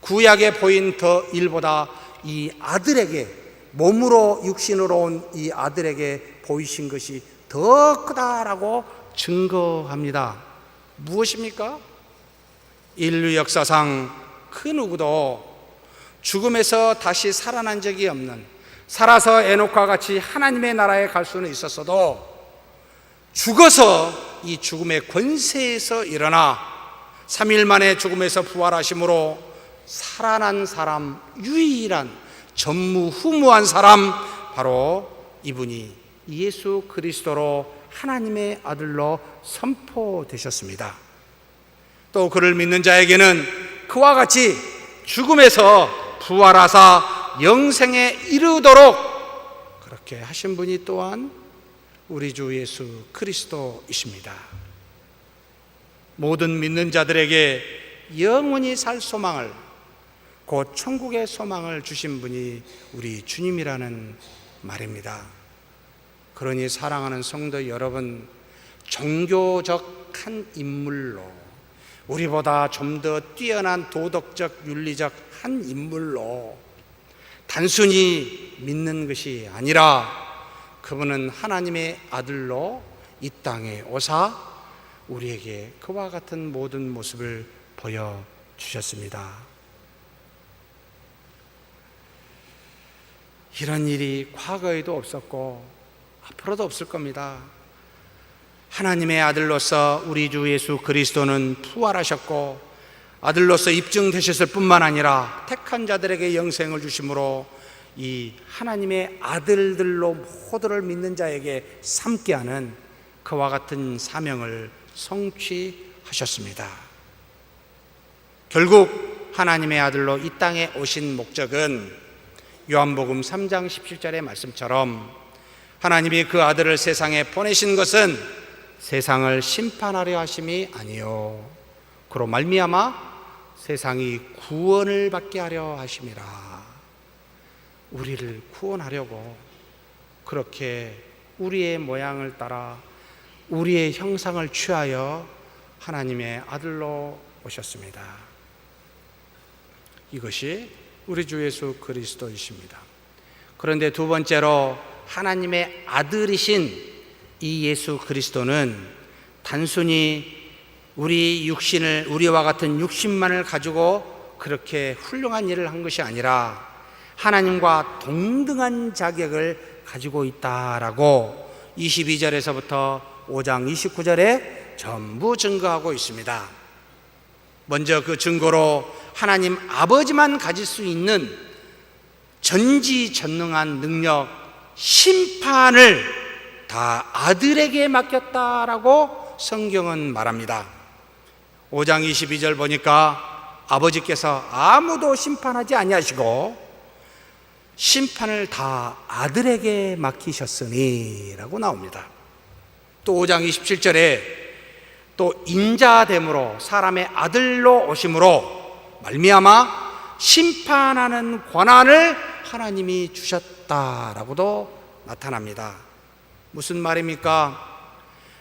구약에 보인 더 일보다 이 아들에게, 몸으로 육신으로 온 이 아들에게 보이신 것이 더 크다라고 증거합니다. 무엇입니까? 인류 역사상 그 누구도 죽음에서 다시 살아난 적이 없는, 살아서 에녹과 같이 하나님의 나라에 갈 수는 있었어도 죽어서 이 죽음의 권세에서 일어나 3일 만에 죽음에서 부활하심으로 살아난 사람, 유일한 전무후무한 사람, 바로 이분이 예수 그리스도로 하나님의 아들로 선포되셨습니다. 또 그를 믿는 자에게는 그와 같이 죽음에서 부활하사 영생에 이르도록 그렇게 하신 분이 또한 우리 주 예수 그리스도이십니다. 모든 믿는 자들에게 영원히 살 소망을, 곧 천국의 소망을 주신 분이 우리 주님이라는 말입니다. 그러니 사랑하는 성도 여러분, 종교적 한 인물로, 우리보다 좀 더 뛰어난 도덕적 윤리적 한 인물로 단순히 믿는 것이 아니라 그분은 하나님의 아들로 이 땅에 오사 우리에게 그와 같은 모든 모습을 보여주셨습니다. 이런 일이 과거에도 없었고 앞으로도 없을 겁니다. 하나님의 아들로서 우리 주 예수 그리스도는 부활하셨고 아들로서 입증되셨을 뿐만 아니라 택한 자들에게 영생을 주심으로 이 하나님의 아들들로 모두를 믿는 자에게 삼게 하는 그와 같은 사명을 성취하셨습니다. 결국 하나님의 아들로 이 땅에 오신 목적은 요한복음 3장 17절의 말씀처럼 하나님이 그 아들을 세상에 보내신 것은 세상을 심판하려 하심이 아니요 그로 말미암아 세상이 구원을 받게 하려 하심이라. 우리를 구원하려고 그렇게 우리의 모양을 따라 우리의 형상을 취하여 하나님의 아들로 오셨습니다. 이것이 우리 주 예수 그리스도이십니다. 그런데 두 번째로 하나님의 아들이신 이 예수 그리스도는 단순히 우리 육신을, 우리와 같은 육신만을 가지고 그렇게 훌륭한 일을 한 것이 아니라 하나님과 동등한 자격을 가지고 있다라고 22절에서부터 5장 29절에 전부 증거하고 있습니다. 먼저 그 증거로 하나님 아버지만 가질 수 있는 전지전능한 능력, 심판을 다 아들에게 맡겼다라고 성경은 말합니다. 5장 22절 보니까 아버지께서 아무도 심판하지 아니하시고 심판을 다 아들에게 맡기셨으니 라고 나옵니다. 또 5장 27절에 또 인자됨으로 사람의 아들로 오심으로 말미암아 심판하는 권한을 하나님이 주셨다라고도 나타납니다. 무슨 말입니까?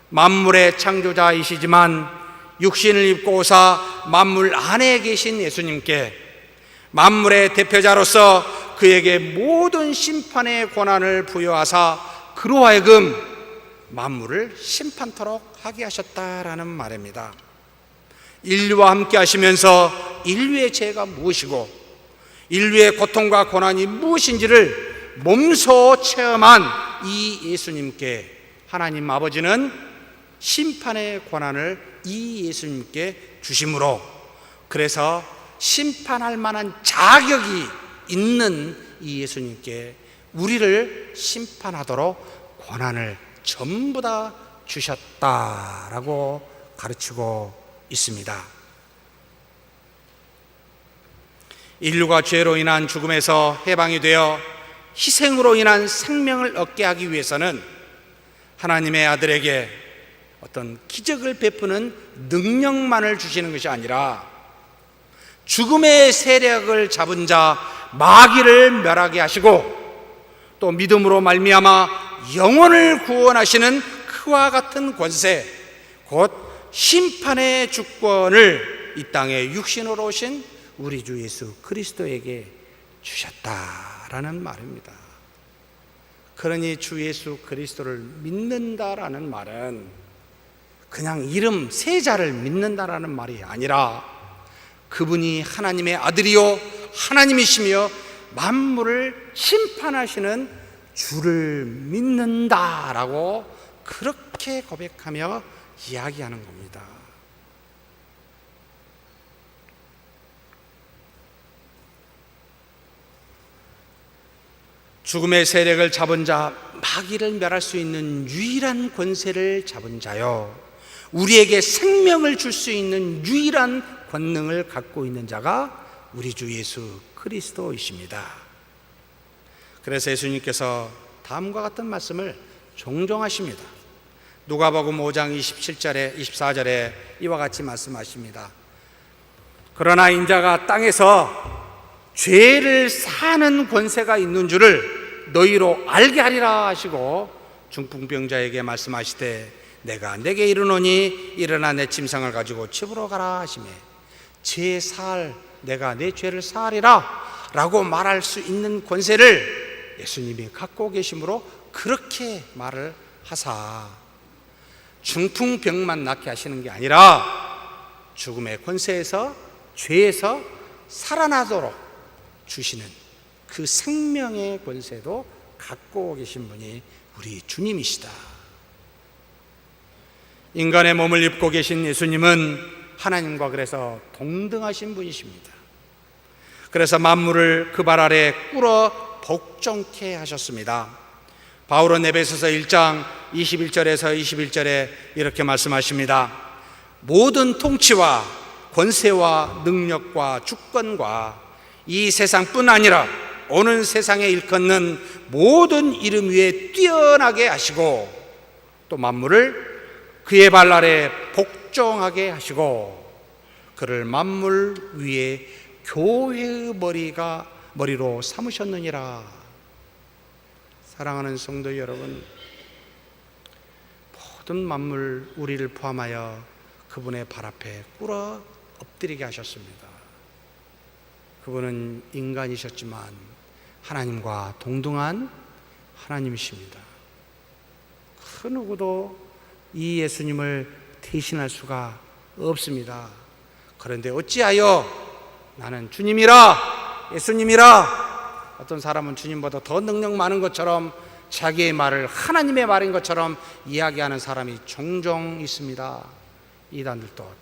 만물의 창조자이시지만 육신을 입고 오사 만물 안에 계신 예수님께 만물의 대표자로서 그에게 모든 심판의 권한을 부여하사 그로 하여금 만물을 심판토록 하게 하셨다라는 말입니다. 인류와 함께 하시면서 인류의 죄가 무엇이고 인류의 고통과 고난이 무엇인지를 몸소 체험한 이 예수님께 하나님 아버지는 심판의 권한을 이 예수님께 주심으로, 그래서 심판할 만한 자격이 있는 이 예수님께 우리를 심판하도록 권한을 전부 다 주셨다라고 가르치고 있습니다. 인류가 죄로 인한 죽음에서 해방이 되어 희생으로 인한 생명을 얻게 하기 위해서는 하나님의 아들에게 어떤 기적을 베푸는 능력만을 주시는 것이 아니라 죽음의 세력을 잡은 자 마귀를 멸하게 하시고 또 믿음으로 말미암아 영혼을 구원하시는 그와 같은 권세, 곧 심판의 주권을 이 땅에 육신으로 오신 우리 주 예수 그리스도에게 주셨다라는 말입니다. 그러니 주 예수 그리스도를 믿는다라는 말은 그냥 이름 세자를 믿는다라는 말이 아니라 그분이 하나님의 아들이요 하나님이시며 만물을 심판하시는 주를 믿는다라고 그렇게 고백하며 이야기하는 겁니다. 죽음의 세력을 잡은 자, 마귀를 멸할 수 있는 유일한 권세를 잡은 자요, 우리에게 생명을 줄 수 있는 유일한 권능을 갖고 있는 자가 우리 주 예수 그리스도이십니다. 그래서 예수님께서 다음과 같은 말씀을 종종 하십니다. 누가복음 5장 27절에 24절에 이와 같이 말씀하십니다. 그러나 인자가 땅에서 죄를 사는 권세가 있는 줄을 너희로 알게 하리라 하시고 중풍병자에게 말씀하시되 내가 내게 이르노니 일어나 내 침상을 가지고 집으로 가라 하시매 죄 사할 내가 내 죄를 사하리라 라고 말할 수 있는 권세를 예수님이 갖고 계심으로 그렇게 말을 하사 중풍병만 낫게 하시는 게 아니라 죽음의 권세에서 죄에서 살아나도록 주시는 그 생명의 권세도 갖고 계신 분이 우리 주님이시다. 인간의 몸을 입고 계신 예수님은 하나님과 그래서 동등하신 분이십니다. 그래서 만물을 그 발 아래 꿇어 복종케 하셨습니다. 바울은 에베소서 1장 21절에서 21절에 이렇게 말씀하십니다. 모든 통치와 권세와 능력과 주권과 이 세상뿐 아니라 오는 세상에 일컫는 모든 이름 위에 뛰어나게 하시고 또 만물을 그의 발 아래 복종하게 하시고 그를 만물 위에 교회의 머리로 삼으셨느니라. 사랑하는 성도 여러분, 모든 만물 우리를 포함하여 그분의 발 앞에 꿇어 엎드리게 하셨습니다. 그분은 인간이셨지만 하나님과 동등한 하나님이십니다. 그 누구도 이 예수님을 대신할 수가 없습니다. 그런데 어찌하여 나는 주님이라, 예수님이라, 어떤 사람은 주님보다 더 능력 많은 것처럼 자기의 말을 하나님의 말인 것처럼 이야기하는 사람이 종종 있습니다. 이단들도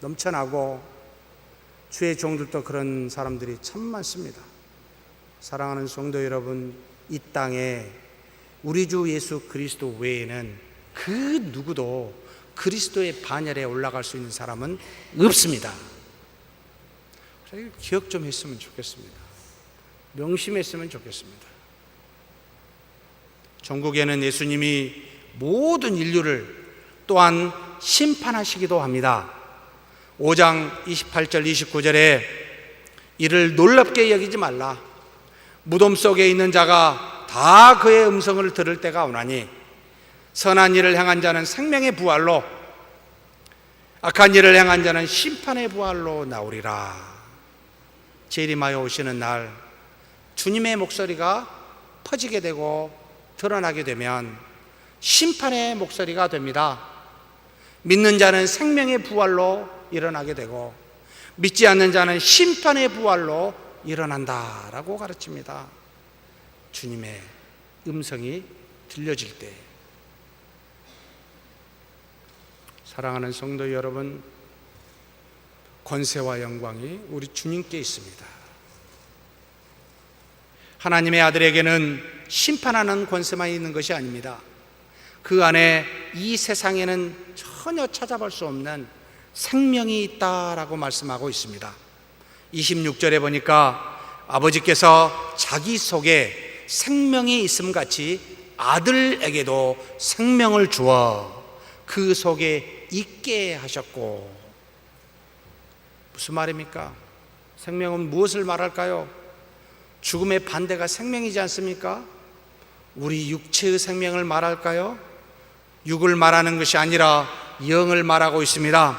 넘쳐나고 주의 종들도 그런 사람들이 참 많습니다. 사랑하는 성도 여러분, 이 땅에 우리 주 예수 그리스도 외에는 그 누구도 그리스도의 반열에 올라갈 수 있는 사람은 없습니다. 기억 좀 했으면 좋겠습니다. 명심했으면 좋겠습니다. 전국에는 예수님이 모든 인류를 또한 심판하시기도 합니다. 5장 28절 29절에 이를 놀랍게 여기지 말라. 무덤 속에 있는 자가 다 그의 음성을 들을 때가 오나니 선한 일을 행한 자는 생명의 부활로 악한 일을 행한 자는 심판의 부활로 나오리라. 재림하여 오시는 날 주님의 목소리가 퍼지게 되고 드러나게 되면 심판의 목소리가 됩니다. 믿는 자는 생명의 부활로 일어나게 되고 믿지 않는 자는 심판의 부활로 일어난다라고 가르칩니다. 주님의 음성이 들려질 때. 사랑하는 성도 여러분, 권세와 영광이 우리 주님께 있습니다. 하나님의 아들에게는 심판하는 권세만 있는 것이 아닙니다. 그 안에 이 세상에는 전혀 찾아볼 수 없는 생명이 있다라고 말씀하고 있습니다. 26절에 보니까 아버지께서 자기 속에 생명이 있음 같이 아들에게도 생명을 주어 그 속에 있게 하셨고, 무슨 말입니까? 생명은 무엇을 말할까요? 죽음의 반대가 생명이지 않습니까? 우리 육체의 생명을 말할까요? 육을 말하는 것이 아니라 영을 말하고 있습니다.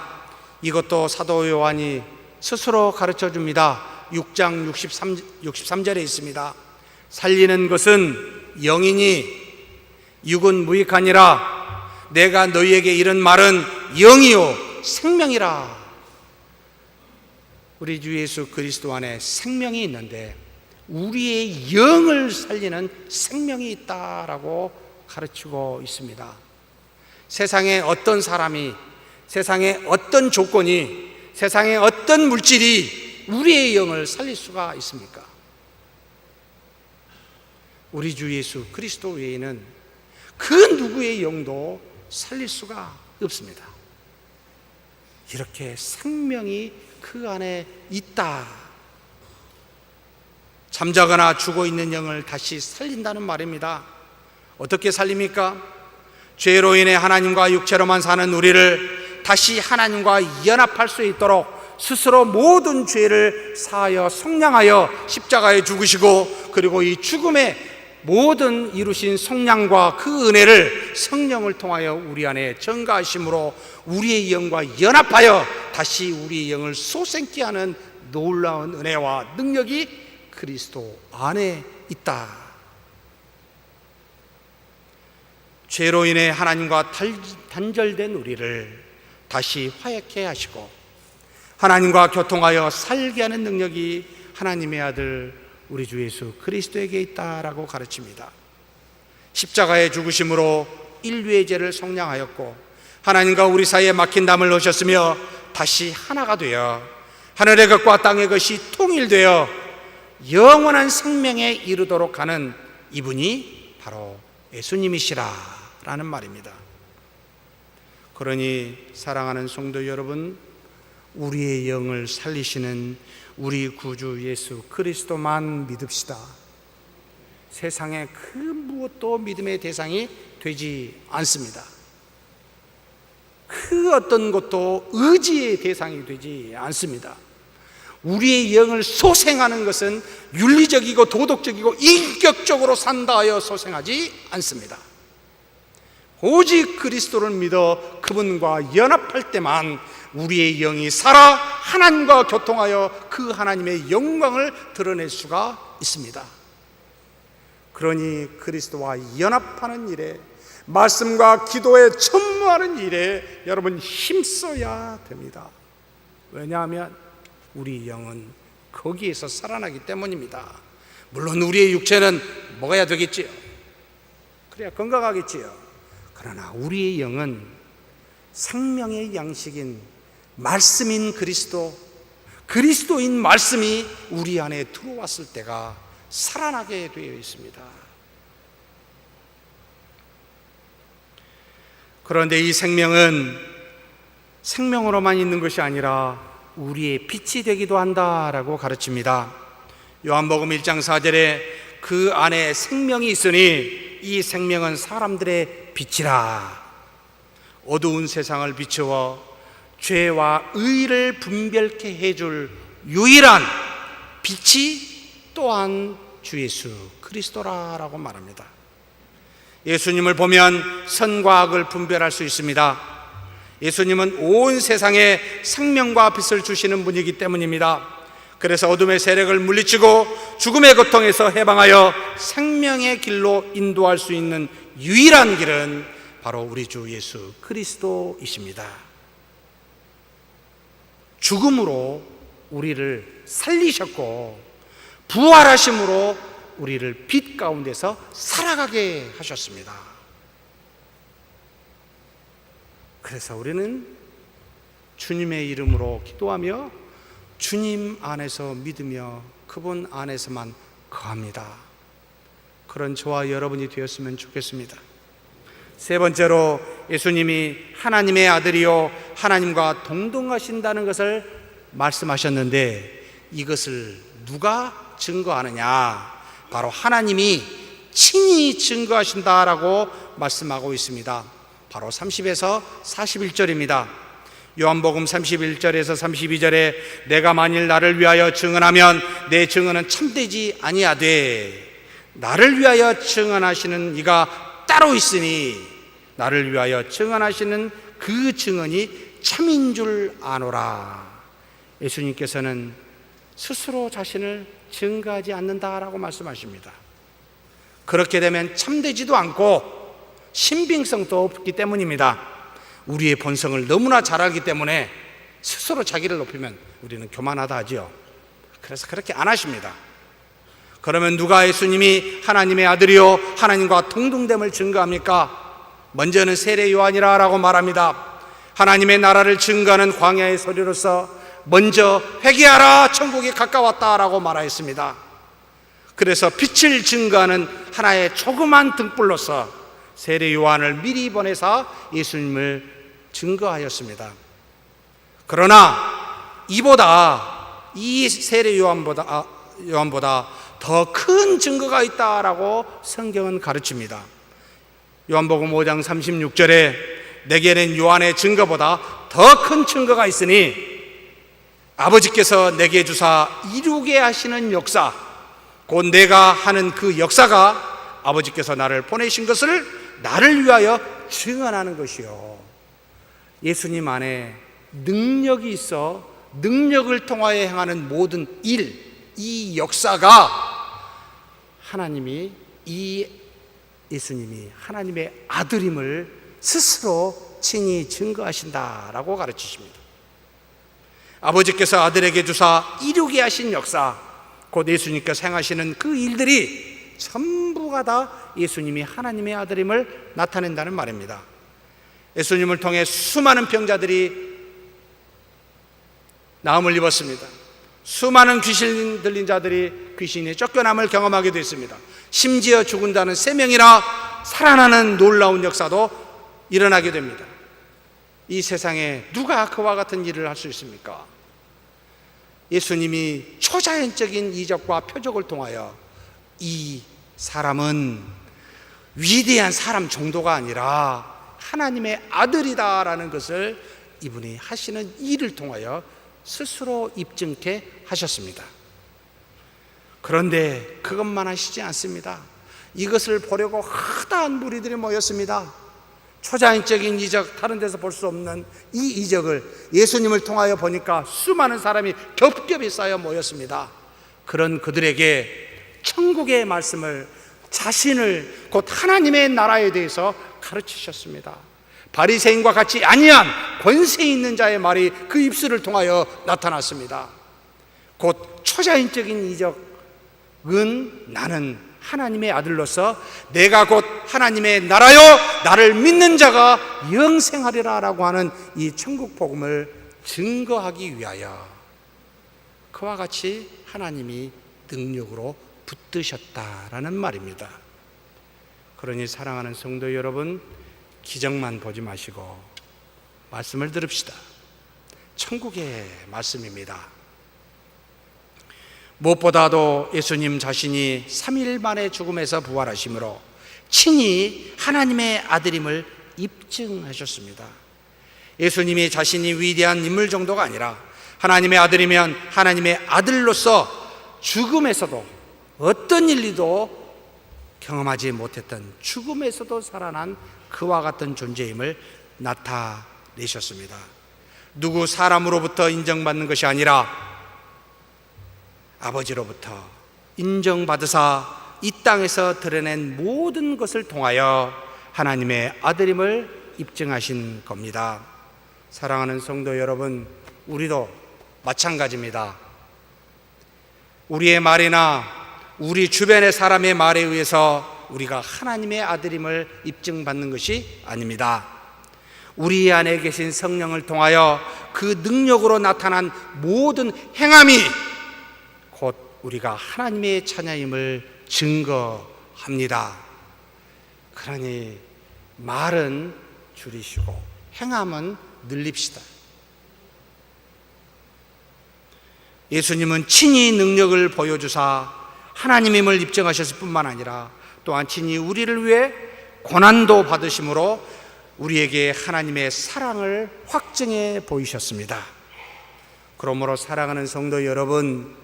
이것도 사도 요한이 스스로 가르쳐 줍니다. 6장 63절에 있습니다. 살리는 것은 영이니 육은 무익하니라. 내가 너희에게 이런 말은 영이요 생명이라. 우리 주 예수 그리스도 안에 생명이 있는데 우리의 영을 살리는 생명이 있다라고 가르치고 있습니다. 세상에 어떤 사람이, 세상에 어떤 조건이, 세상에 어떤 물질이 우리의 영을 살릴 수가 있습니까? 우리 주 예수 그리스도 외에는 그 누구의 영도 살릴 수가 없습니다. 이렇게 생명이 그 안에 있다. 잠자거나 죽어 있는 영을 다시 살린다는 말입니다. 어떻게 살립니까? 죄로 인해 하나님과 육체로만 사는 우리를 다시 하나님과 연합할 수 있도록 스스로 모든 죄를 사하여 속량하여 십자가에 죽으시고, 그리고 이 죽음의 모든 이루신 속량과 그 은혜를 성령을 통하여 우리 안에 전가하심으로 우리의 영과 연합하여 다시 우리의 영을 솟생케 하는 놀라운 은혜와 능력이 그리스도 안에 있다. 죄로 인해 하나님과 단절된 우리를 다시 화해케 하시고 하나님과 교통하여 살게 하는 능력이 하나님의 아들 우리 주 예수 그리스도에게 있다라고 가르칩니다. 십자가의 죽으심으로 인류의 죄를 속량하였고 하나님과 우리 사이에 막힌 담을 놓으셨으며 다시 하나가 되어 하늘의 것과 땅의 것이 통일되어 영원한 생명에 이르도록 하는 이분이 바로 예수님이시라라는 말입니다. 그러니 사랑하는 성도 여러분, 우리의 영을 살리시는 우리 구주 예수 그리스도만 믿읍시다. 세상에 그 무엇도 믿음의 대상이 되지 않습니다. 그 어떤 것도 의지의 대상이 되지 않습니다. 우리의 영을 소생하는 것은 윤리적이고 도덕적이고 인격적으로 산다 하여 소생하지 않습니다. 오직 그리스도를 믿어 그분과 연합할 때만 우리의 영이 살아 하나님과 교통하여 그 하나님의 영광을 드러낼 수가 있습니다. 그러니 그리스도와 연합하는 일에, 말씀과 기도에 전무하는 일에 여러분 힘써야 됩니다. 왜냐하면 우리 영은 거기에서 살아나기 때문입니다. 물론 우리의 육체는 먹어야 되겠지요. 그래야 건강하겠지요. 그러나 우리의 영은 생명의 양식인 말씀인 그리스도, 그리스도인 말씀이 우리 안에 들어왔을 때가 살아나게 되어 있습니다. 그런데 이 생명은 생명으로만 있는 것이 아니라 우리의 빛이 되기도 한다라고 가르칩니다. 요한복음 1장 4절에 그 안에 생명이 있으니 이 생명은 사람들의 빛이라. 어두운 세상을 비추어 죄와 의를 분별케 해줄 유일한 빛이 또한 주 예수 그리스도라라고 말합니다. 예수님을 보면 선과 악을 분별할 수 있습니다. 예수님은 온 세상에 생명과 빛을 주시는 분이기 때문입니다. 그래서 어둠의 세력을 물리치고 죽음의 고통에서 해방하여 생명의 길로 인도할 수 있는 유일한 길은 바로 우리 주 예수 그리스도이십니다. 죽음으로 우리를 살리셨고 부활하심으로 우리를 빛 가운데서 살아가게 하셨습니다. 그래서 우리는 주님의 이름으로 기도하며 주님 안에서 믿으며 그분 안에서만 거합니다. 그런 저와 여러분이 되었으면 좋겠습니다. 세 번째로 예수님이 하나님의 아들이요 하나님과 동등하신다는 것을 말씀하셨는데 이것을 누가 증거하느냐? 바로 하나님이 친히 증거하신다라고 말씀하고 있습니다. 바로 30에서 41절입니다. 요한복음 31절에서 32절에 내가 만일 나를 위하여 증언하면 내 증언은 참되지 아니하되 나를 위하여 증언하시는 이가 따로 있으니 나를 위하여 증언하시는 그 증언이 참인 줄 아노라. 예수님께서는 스스로 자신을 증거하지 않는다라고 말씀하십니다. 그렇게 되면 참되지도 않고 신빙성도 없기 때문입니다. 우리의 본성을 너무나 잘 알기 때문에 스스로 자기를 높이면 우리는 교만하다 하지요. 그래서 그렇게 안 하십니다. 그러면 누가 예수님이 하나님의 아들이요 하나님과 동등됨을 증거합니까? 먼저는 세례 요한이라 라고 말합니다. 하나님의 나라를 증거하는 광야의 소리로서 먼저 회개하라 천국이 가까웠다라고 말하였습니다. 그래서 빛을 증거하는 하나의 조그만 등불로서 세례 요한을 미리 보내사 예수님을 증거하였습니다. 그러나 이 세례 요한보다 더 큰 증거가 있다라고 성경은 가르칩니다. 요한복음 5장 36절에 내게는 요한의 증거보다 더 큰 증거가 있으니 아버지께서 내게 주사 이루게 하시는 역사, 곧 내가 하는 그 역사가 아버지께서 나를 보내신 것을 나를 위하여 증언하는 것이요. 예수님 안에 능력이 있어 능력을 통하여 행하는 모든 일, 이 역사가 예수님이 하나님의 아들임을 스스로 친히 증거하신다라고 가르치십니다. 아버지께서 아들에게 주사 이루게 하신 역사, 곧 예수님께서 행하시는 그 일들이 전부가 다 예수님이 하나님의 아들임을 나타낸다는 말입니다. 예수님을 통해 수많은 병자들이 나음을 입었습니다. 수많은 귀신 들린 자들이 귀신이 쫓겨남을 경험하게 됐습니다. 심지어 죽은 자는 3명이나 살아나는 놀라운 역사도 일어나게 됩니다. 이 세상에 누가 그와 같은 일을 할 수 있습니까? 예수님이 초자연적인 이적과 표적을 통하여 이 사람은 위대한 사람 정도가 아니라 하나님의 아들이다라는 것을 이분이 하시는 일을 통하여 스스로 입증케 하셨습니다. 그런데 그것만 하시지 않습니다. 이것을 보려고 허다한 무리들이 모였습니다. 초자연적인 이적, 다른 데서 볼 수 없는 이 이적을 예수님을 통하여 보니까 수많은 사람이 겹겹이 쌓여 모였습니다. 그런 그들에게 천국의 말씀을, 자신을, 곧 하나님의 나라에 대해서 가르치셨습니다. 바리새인과 같이 아니한 권세 있는 자의 말이 그 입술을 통하여 나타났습니다. 곧 초자연적인 이적은 나는 하나님의 아들로서 내가 곧 하나님의 나라요 나를 믿는 자가 영생하리라 라고 하는 이 천국 복음을 증거하기 위하여 그와 같이 하나님이 능력으로 붙드셨다라는 말입니다. 그러니 사랑하는 성도 여러분, 기적만 보지 마시고 말씀을 들읍시다. 천국의 말씀입니다. 무엇보다도 예수님 자신이 3일 만에 죽음에서 부활하심으로 친히 하나님의 아들임을 입증하셨습니다. 예수님이 자신이 위대한 인물 정도가 아니라 하나님의 아들이면 하나님의 아들로서 죽음에서도 어떤 일도 경험하지 못했던 죽음에서도 살아난 그와 같은 존재임을 나타내셨습니다. 누구 사람으로부터 인정받는 것이 아니라 아버지로부터 인정받으사 이 땅에서 드러낸 모든 것을 통하여 하나님의 아들임을 입증하신 겁니다. 사랑하는 성도 여러분, 우리도 마찬가지입니다. 우리의 말이나 우리 주변의 사람의 말에 의해서 우리가 하나님의 아들임을 입증받는 것이 아닙니다. 우리 안에 계신 성령을 통하여 그 능력으로 나타난 모든 행함이 곧 우리가 하나님의 자녀임을 증거합니다. 그러니 말은 줄이시고 행함은 늘립시다. 예수님은 친히 능력을 보여주사 하나님임을 입증하셨을 뿐만 아니라 또한 친히 우리를 위해 고난도 받으심으로 우리에게 하나님의 사랑을 확증해 보이셨습니다. 그러므로 사랑하는 성도 여러분,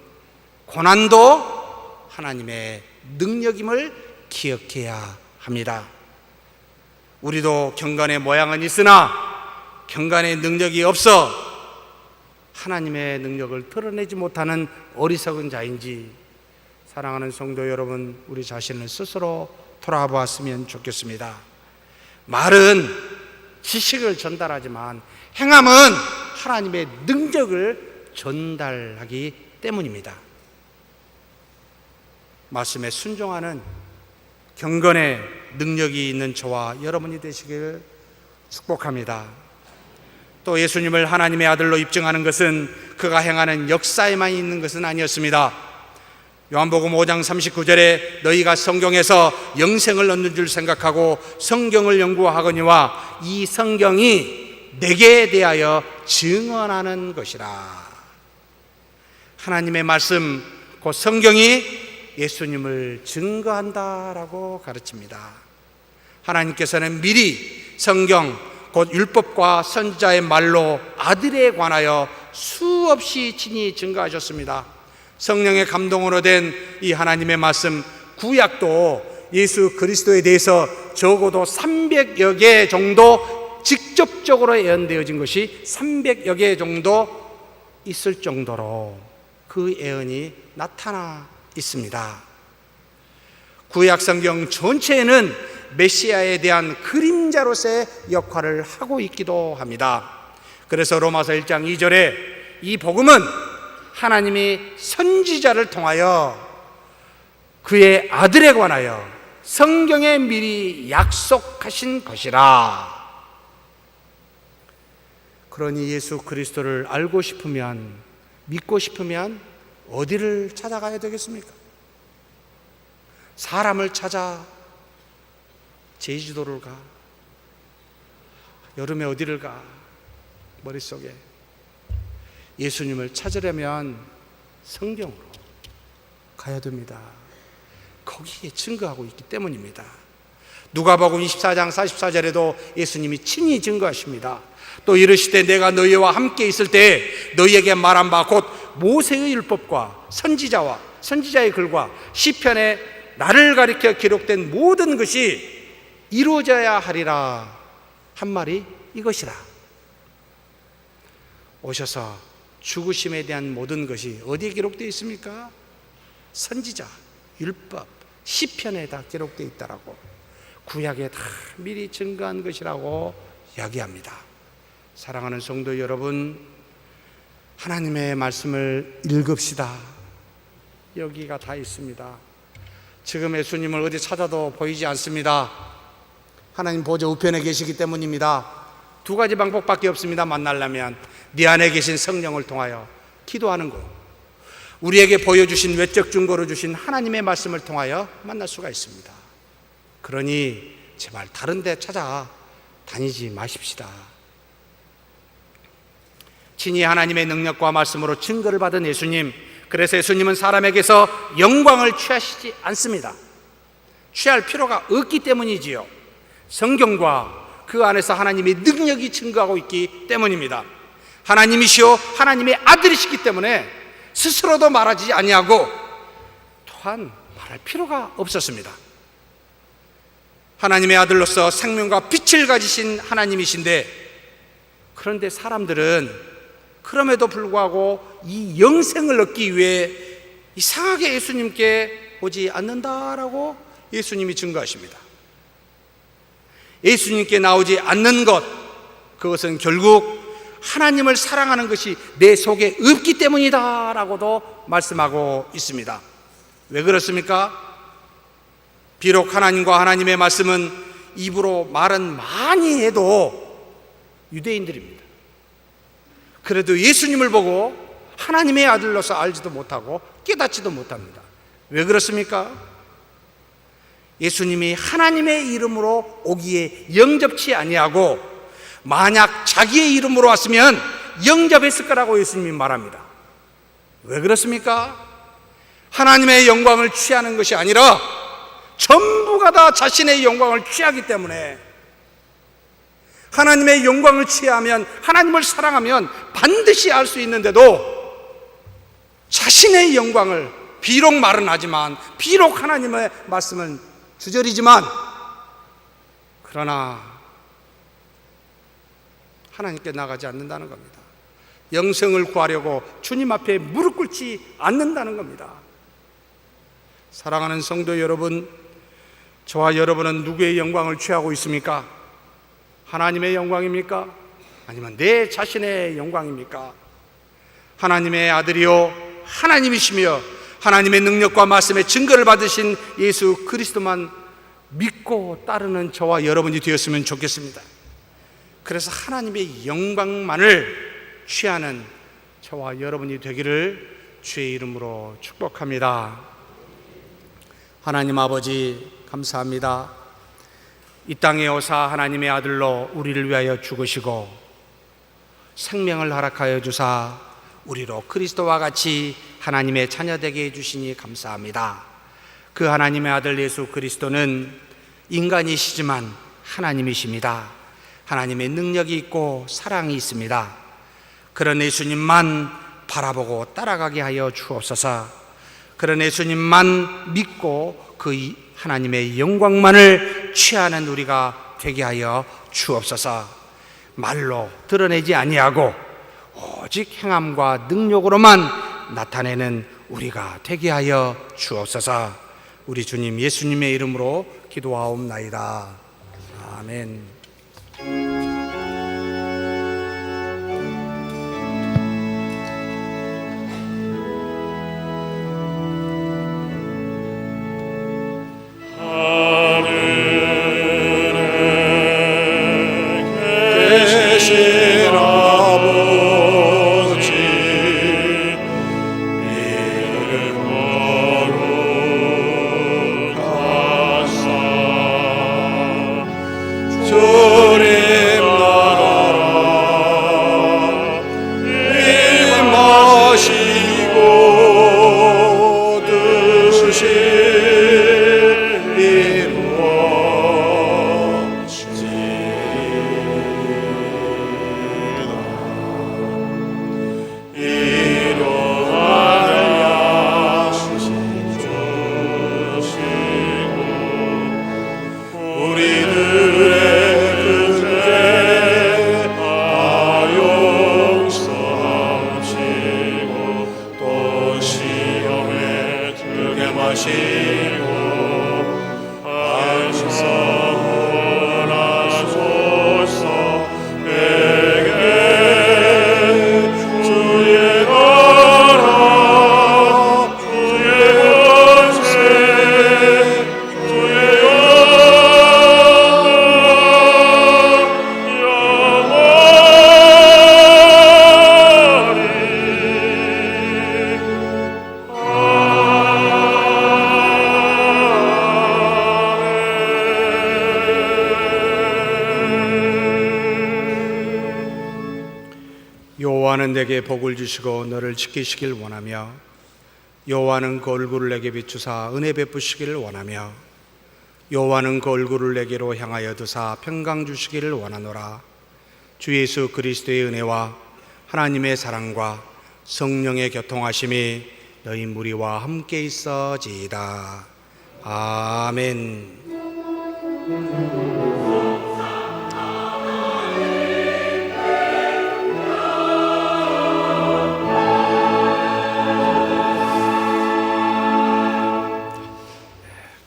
고난도 하나님의 능력임을 기억해야 합니다. 우리도 경건의 모양은 있으나 경건의 능력이 없어 하나님의 능력을 드러내지 못하는 어리석은 자인지, 사랑하는 성도 여러분, 우리 자신을 스스로 돌아보았으면 좋겠습니다. 말은 지식을 전달하지만 행함은 하나님의 능력을 전달하기 때문입니다. 말씀에 순종하는 경건의 능력이 있는 저와 여러분이 되시길 축복합니다. 또 예수님을 하나님의 아들로 입증하는 것은 그가 행하는 역사에만 있는 것은 아니었습니다. 요한복음 5장 39절에 너희가 성경에서 영생을 얻는 줄 생각하고 성경을 연구하거니와 이 성경이 내게 대하여 증언하는 것이라. 하나님의 말씀, 그 성경이 예수님을 증거한다라고 가르칩니다. 하나님께서는 미리 성경, 곧 율법과 선지자의 말로 아들에 관하여 수없이 친히 증거하셨습니다. 성령의 감동으로 된 이 하나님의 말씀, 구약도 예수 그리스도에 대해서 적어도 300여 개 정도 직접적으로 예언되어진 것이 300여 개 정도 있을 정도로 그 예언이 나타나 있습니다. 구약 성경 전체에는 메시아에 대한 그림자로서의 역할을 하고 있기도 합니다. 그래서 로마서 1장 2절에 이 복음은 하나님이 선지자를 통하여 그의 아들에 관하여 성경에 미리 약속하신 것이라. 그러니 예수 그리스도를 알고 싶으면, 믿고 싶으면 어디를 찾아가야 되겠습니까? 사람을 찾아 제주도를 가? 여름에 어디를 가? 머릿속에 예수님을 찾으려면 성경으로 가야 됩니다. 거기에 증거하고 있기 때문입니다. 누가복음 24장 44절에도 예수님이 친히 증거하십니다. 또 이르시되 내가 너희와 함께 있을 때 너희에게 말한 바 곧 모세의 율법과 선지자의 글과 시편에 나를 가리켜 기록된 모든 것이 이루어져야 하리라 한 말이 이것이라. 오셔서 죽으심에 대한 모든 것이 어디에 기록되어 있습니까? 선지자, 율법, 시편에 다 기록되어 있다라고, 구약에 다 미리 증거한 것이라고 이야기합니다. 사랑하는 성도 여러분, 하나님의 말씀을 읽읍시다. 여기가 다 있습니다. 지금 예수님을 어디 찾아도 보이지 않습니다. 하나님 보좌 우편에 계시기 때문입니다. 두 가지 방법밖에 없습니다. 만나려면 네 안에 계신 성령을 통하여 기도하는 것, 우리에게 보여주신 외적 증거로 주신 하나님의 말씀을 통하여 만날 수가 있습니다. 그러니 제발 다른 데 찾아다니지 마십시다. 친히 하나님의 능력과 말씀으로 증거를 받은 예수님, 그래서 예수님은 사람에게서 영광을 취하시지 않습니다. 취할 필요가 없기 때문이지요. 성경과 그 안에서 하나님의 능력이 증거하고 있기 때문입니다. 하나님이시오 하나님의 아들이시기 때문에 스스로도 말하지 아니하고 또한 말할 필요가 없었습니다. 하나님의 아들로서 생명과 빛을 가지신 하나님이신데, 그런데 사람들은 그럼에도 불구하고 이 영생을 얻기 위해 이상하게 예수님께 오지 않는다라고 예수님이 증거하십니다. 예수님께 나오지 않는 것, 그것은 결국 하나님을 사랑하는 것이 내 속에 없기 때문이다 라고도 말씀하고 있습니다. 왜 그렇습니까? 비록 하나님과 하나님의 말씀은 입으로 말은 많이 해도 유대인들입니다. 그래도 예수님을 보고 하나님의 아들로서 알지도 못하고 깨닫지도 못합니다. 왜 그렇습니까? 예수님이 하나님의 이름으로 오기에 영접치 아니하고, 만약 자기의 이름으로 왔으면 영접했을 거라고 예수님이 말합니다. 왜 그렇습니까? 하나님의 영광을 취하는 것이 아니라 전부가 다 자신의 영광을 취하기 때문에 하나님의 영광을 취하면, 하나님을 사랑하면 반드시 알 수 있는데도 자신의 영광을, 비록 말은 하지만, 비록 하나님의 말씀은 주저리지만, 그러나 하나님께 나가지 않는다는 겁니다. 영생을 구하려고 주님 앞에 무릎 꿇지 않는다는 겁니다. 사랑하는 성도 여러분, 저와 여러분은 누구의 영광을 취하고 있습니까? 하나님의 영광입니까? 아니면 내 자신의 영광입니까? 하나님의 아들이요 하나님이시며 하나님의 능력과 말씀의 증거를 받으신 예수 그리스도만 믿고 따르는 저와 여러분이 되었으면 좋겠습니다. 그래서 하나님의 영광만을 취하는 저와 여러분이 되기를 주의 이름으로 축복합니다. 하나님 아버지 감사합니다. 이 땅에 오사 하나님의 아들로 우리를 위하여 죽으시고 생명을 허락하여 주사 우리로 그리스도와 같이 하나님의 자녀되게 해주시니 감사합니다. 그 하나님의 아들 예수 그리스도는 인간이시지만 하나님이십니다. 하나님의 능력이 있고 사랑이 있습니다. 그런 예수님만 바라보고 따라가게 하여 주옵소서. 그런 예수님만 믿고 그 하나님의 영광만을 취하는 우리가 되게 하여 주옵소서. 말로 드러내지 아니하고 오직 행함과 능력으로만 나타내는 우리가 되게 하여 주옵소서. 우리 주님 예수님의 이름으로 기도하옵나이다. 아멘. 여호와는 내게 복을 주시고 너를 지키시길 원하며 여호와는 그 얼굴을 내게 비추사 은혜 베푸시기를 원하며 여호와는 그 얼굴을 내게로 향하여 드사 평강 주시기를 원하노라. 주 예수 그리스도의 은혜와 하나님의 사랑과 성령의 교통하심이 너희 무리와 함께 있어지이다. 아멘.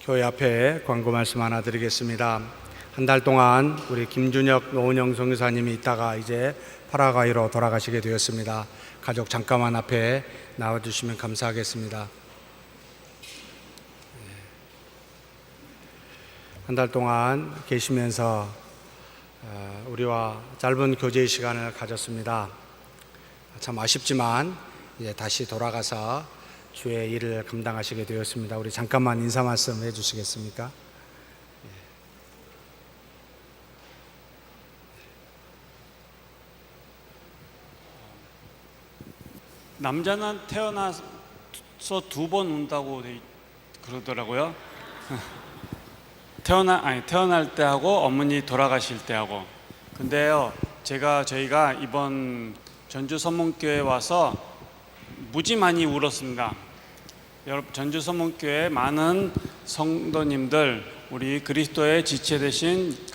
교회 앞에 광고 말씀 하나 드리겠습니다. 한 달 동안 우리 김준혁 노은영 선교사님이 있다가 이제 파라과이로 돌아가시게 되었습니다. 가족 잠깐만 앞에 나와주시면 감사하겠습니다. 한 달 동안 계시면서 우리와 짧은 교제 시간을 가졌습니다. 참 아쉽지만 이제 다시 돌아가서 주의 일을 감당하시게 되었습니다. 우리 잠깐만 인사 말씀 해주시겠습니까? 남자는 태어나서 2번 운다고 그러더라고요. 태어날 때하고 어머니 돌아가실 때하고 근데요, 저희가 이번 전주 선문교회 와서 무지 많이 울었습니다. 여러분, 전주 선문교회 많은 성도님들, 우리 그리스도의 지체 되신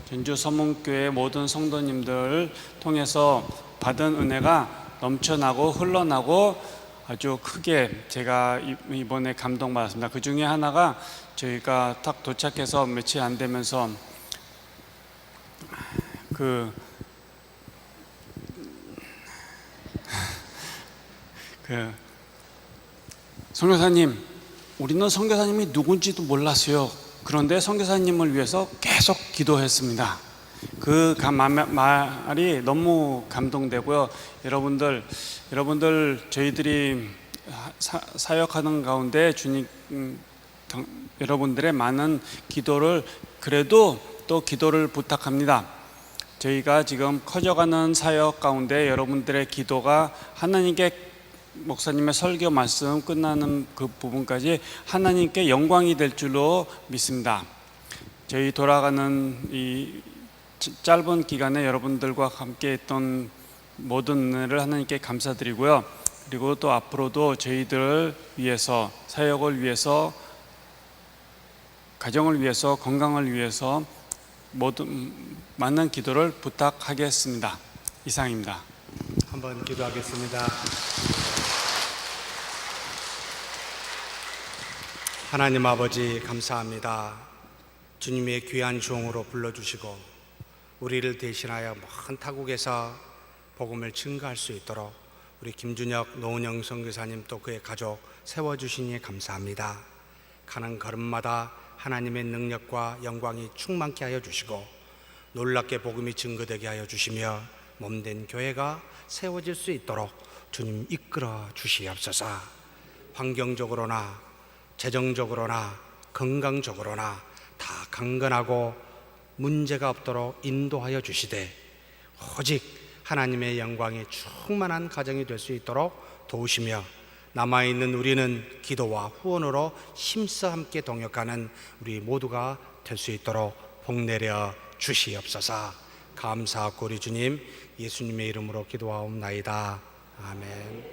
전주 선문교회 모든 성도님들 통해서 받은 은혜가 넘쳐나고 흘러나고 아주 크게 제가 이번에 감동받았습니다. 그 중에 하나가 저희가 딱 도착해서 며칠 안 되면서 선교사님, 우리는 선교사님이 누군지도 몰랐어요. 그런데 선교사님을 위해서 계속 기도했습니다. 그 말이 너무 감동되고요. 여러분들 저희들이 사역하는 가운데 주님 여러분들의 많은 기도를 그래도 또 기도를 부탁합니다. 저희가 지금 커져가는 사역 가운데 여러분들의 기도가 하나님께 목사님의 설교 말씀 끝나는 그 부분까지 하나님께 영광이 될 줄로 믿습니다. 저희 돌아가는 이 짧은 기간에 여러분들과 함께 했던 모든 은혜를 하나님께 감사드리고요. 그리고 또 앞으로도 저희들을 위해서, 사역을 위해서, 가정을 위해서, 건강을 위해서 모든 많은 기도를 부탁하겠습니다. 이상입니다. 한번 기도하겠습니다. 하나님 아버지, 감사합니다. 주님의 귀한 종으로 불러주시고 우리를 대신하여 먼 타국에서 복음을 증거할 수 있도록 우리 김준혁, 노은영 선교사님 또 그의 가족 세워주시니 감사합니다. 가는 걸음마다 하나님의 능력과 영광이 충만케 하여 주시고 놀랍게 복음이 증거되게 하여 주시며 몸된 교회가 세워질 수 있도록 주님 이끌어 주시옵소서. 환경적으로나 재정적으로나 건강적으로나 다 강건하고 문제가 없도록 인도하여 주시되 오직 하나님의 영광이 충만한 가정이 될 수 있도록 도우시며 남아있는 우리는 기도와 후원으로 힘써 함께 동역하는 우리 모두가 될 수 있도록 복내려 주시옵소서. 감사하고 우리 주님 예수님의 이름으로 기도하옵나이다. 아멘.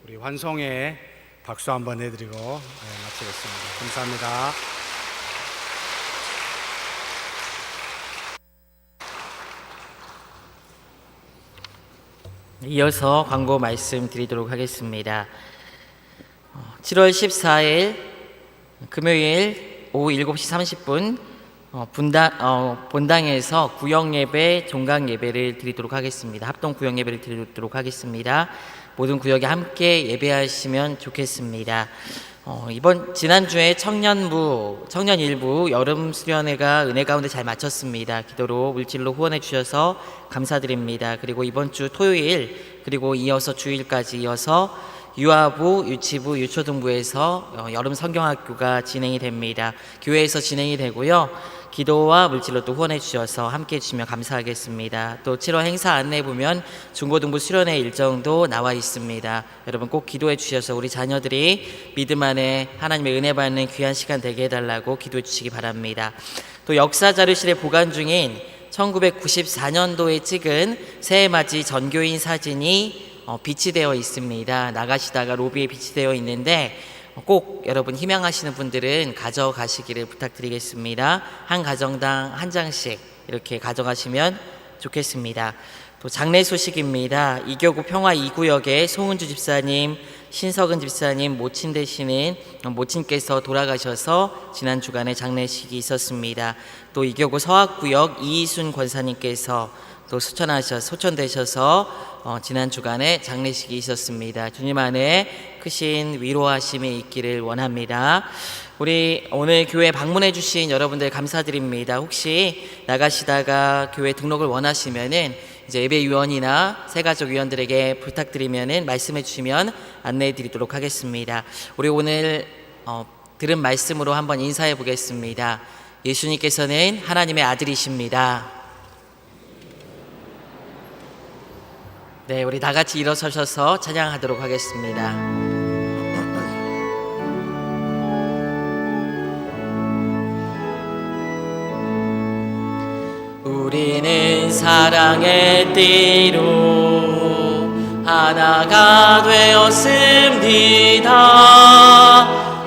우리 환송에 박수 한번 해드리고 마치겠습니다. 감사합니다. 이어서 광고 말씀드리도록 하겠습니다. 7월 14일 금요일 오후 7시 30분 본당에서 구역예배, 종강예배를 드리도록 하겠습니다. 합동 구역예배를 드리도록 하겠습니다. 모든 구역에 함께 예배하시면 좋겠습니다. 지난주에 청년 일부 여름 수련회가 은혜 가운데 잘 마쳤습니다. 기도로 물질로 후원해 주셔서 감사드립니다. 그리고 이번 주 토요일 그리고 이어서 주일까지 이어서 유아부, 유치부, 유초등부에서 여름 성경학교가 진행이 됩니다. 교회에서 진행이 되고요. 기도와 물질로 또 후원해 주셔서 함께 해주시면 감사하겠습니다. 또 7월 행사 안내에 보면 중고등부 수련회 일정도 나와 있습니다. 여러분 꼭 기도해 주셔서 우리 자녀들이 믿음 안에 하나님의 은혜 받는 귀한 시간 되게 해달라고 기도해 주시기 바랍니다. 또 역사 자료실에 보관 중인 1994년도에 찍은 새해맞이 전교인 사진이 비치되어 있습니다. 나가시다가 로비에 비치되어 있는데 꼭 여러분 희망하시는 분들은 가져가시기를 부탁드리겠습니다. 한 가정당 한 장씩 이렇게 가져가시면 좋겠습니다. 또 장례 소식입니다. 이교구 평화 2구역에 송은주 집사님, 신석은 집사님 모친 되시는 모친께서 돌아가셔서 지난 주간에 장례식이 있었습니다. 또 이교구 서학구역 이희순 권사님께서 또 소천되셔서 지난 주간에 장례식이 있었습니다. 주님 안에 크신 위로하심이 있기를 원합니다. 우리 오늘 교회 방문해 주신 여러분들 감사드립니다. 혹시 나가시다가 교회 등록을 원하시면은 이제 예배위원이나 새가족위원들에게 부탁드리면은 말씀해 주시면 안내해 드리도록 하겠습니다. 우리 오늘 들은 말씀으로 한번 인사해 보겠습니다. 예수님께서는 하나님의 아들이십니다. 네, 우리 다 같이 일어서셔서 찬양하도록 하겠습니다. 우리 우리는 사랑의 띠로 하나가 되었습니다.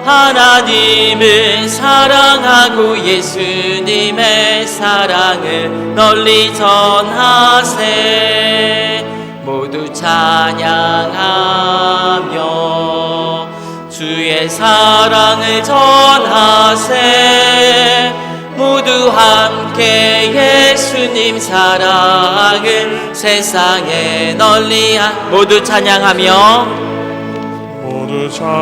하나님을 사랑하고 예수님의 사랑을 널리 전하세. 모두 찬양하며 주의 사랑을 전하세. 모두 함께 예수님 사랑을 세상에 널리 모두 찬양하며 모두 찬양하며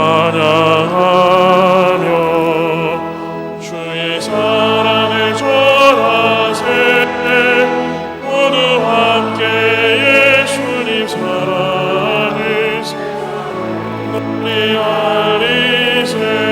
주의 사랑을 전하세. 모두 함께 예수님 사랑을 널리 알리세.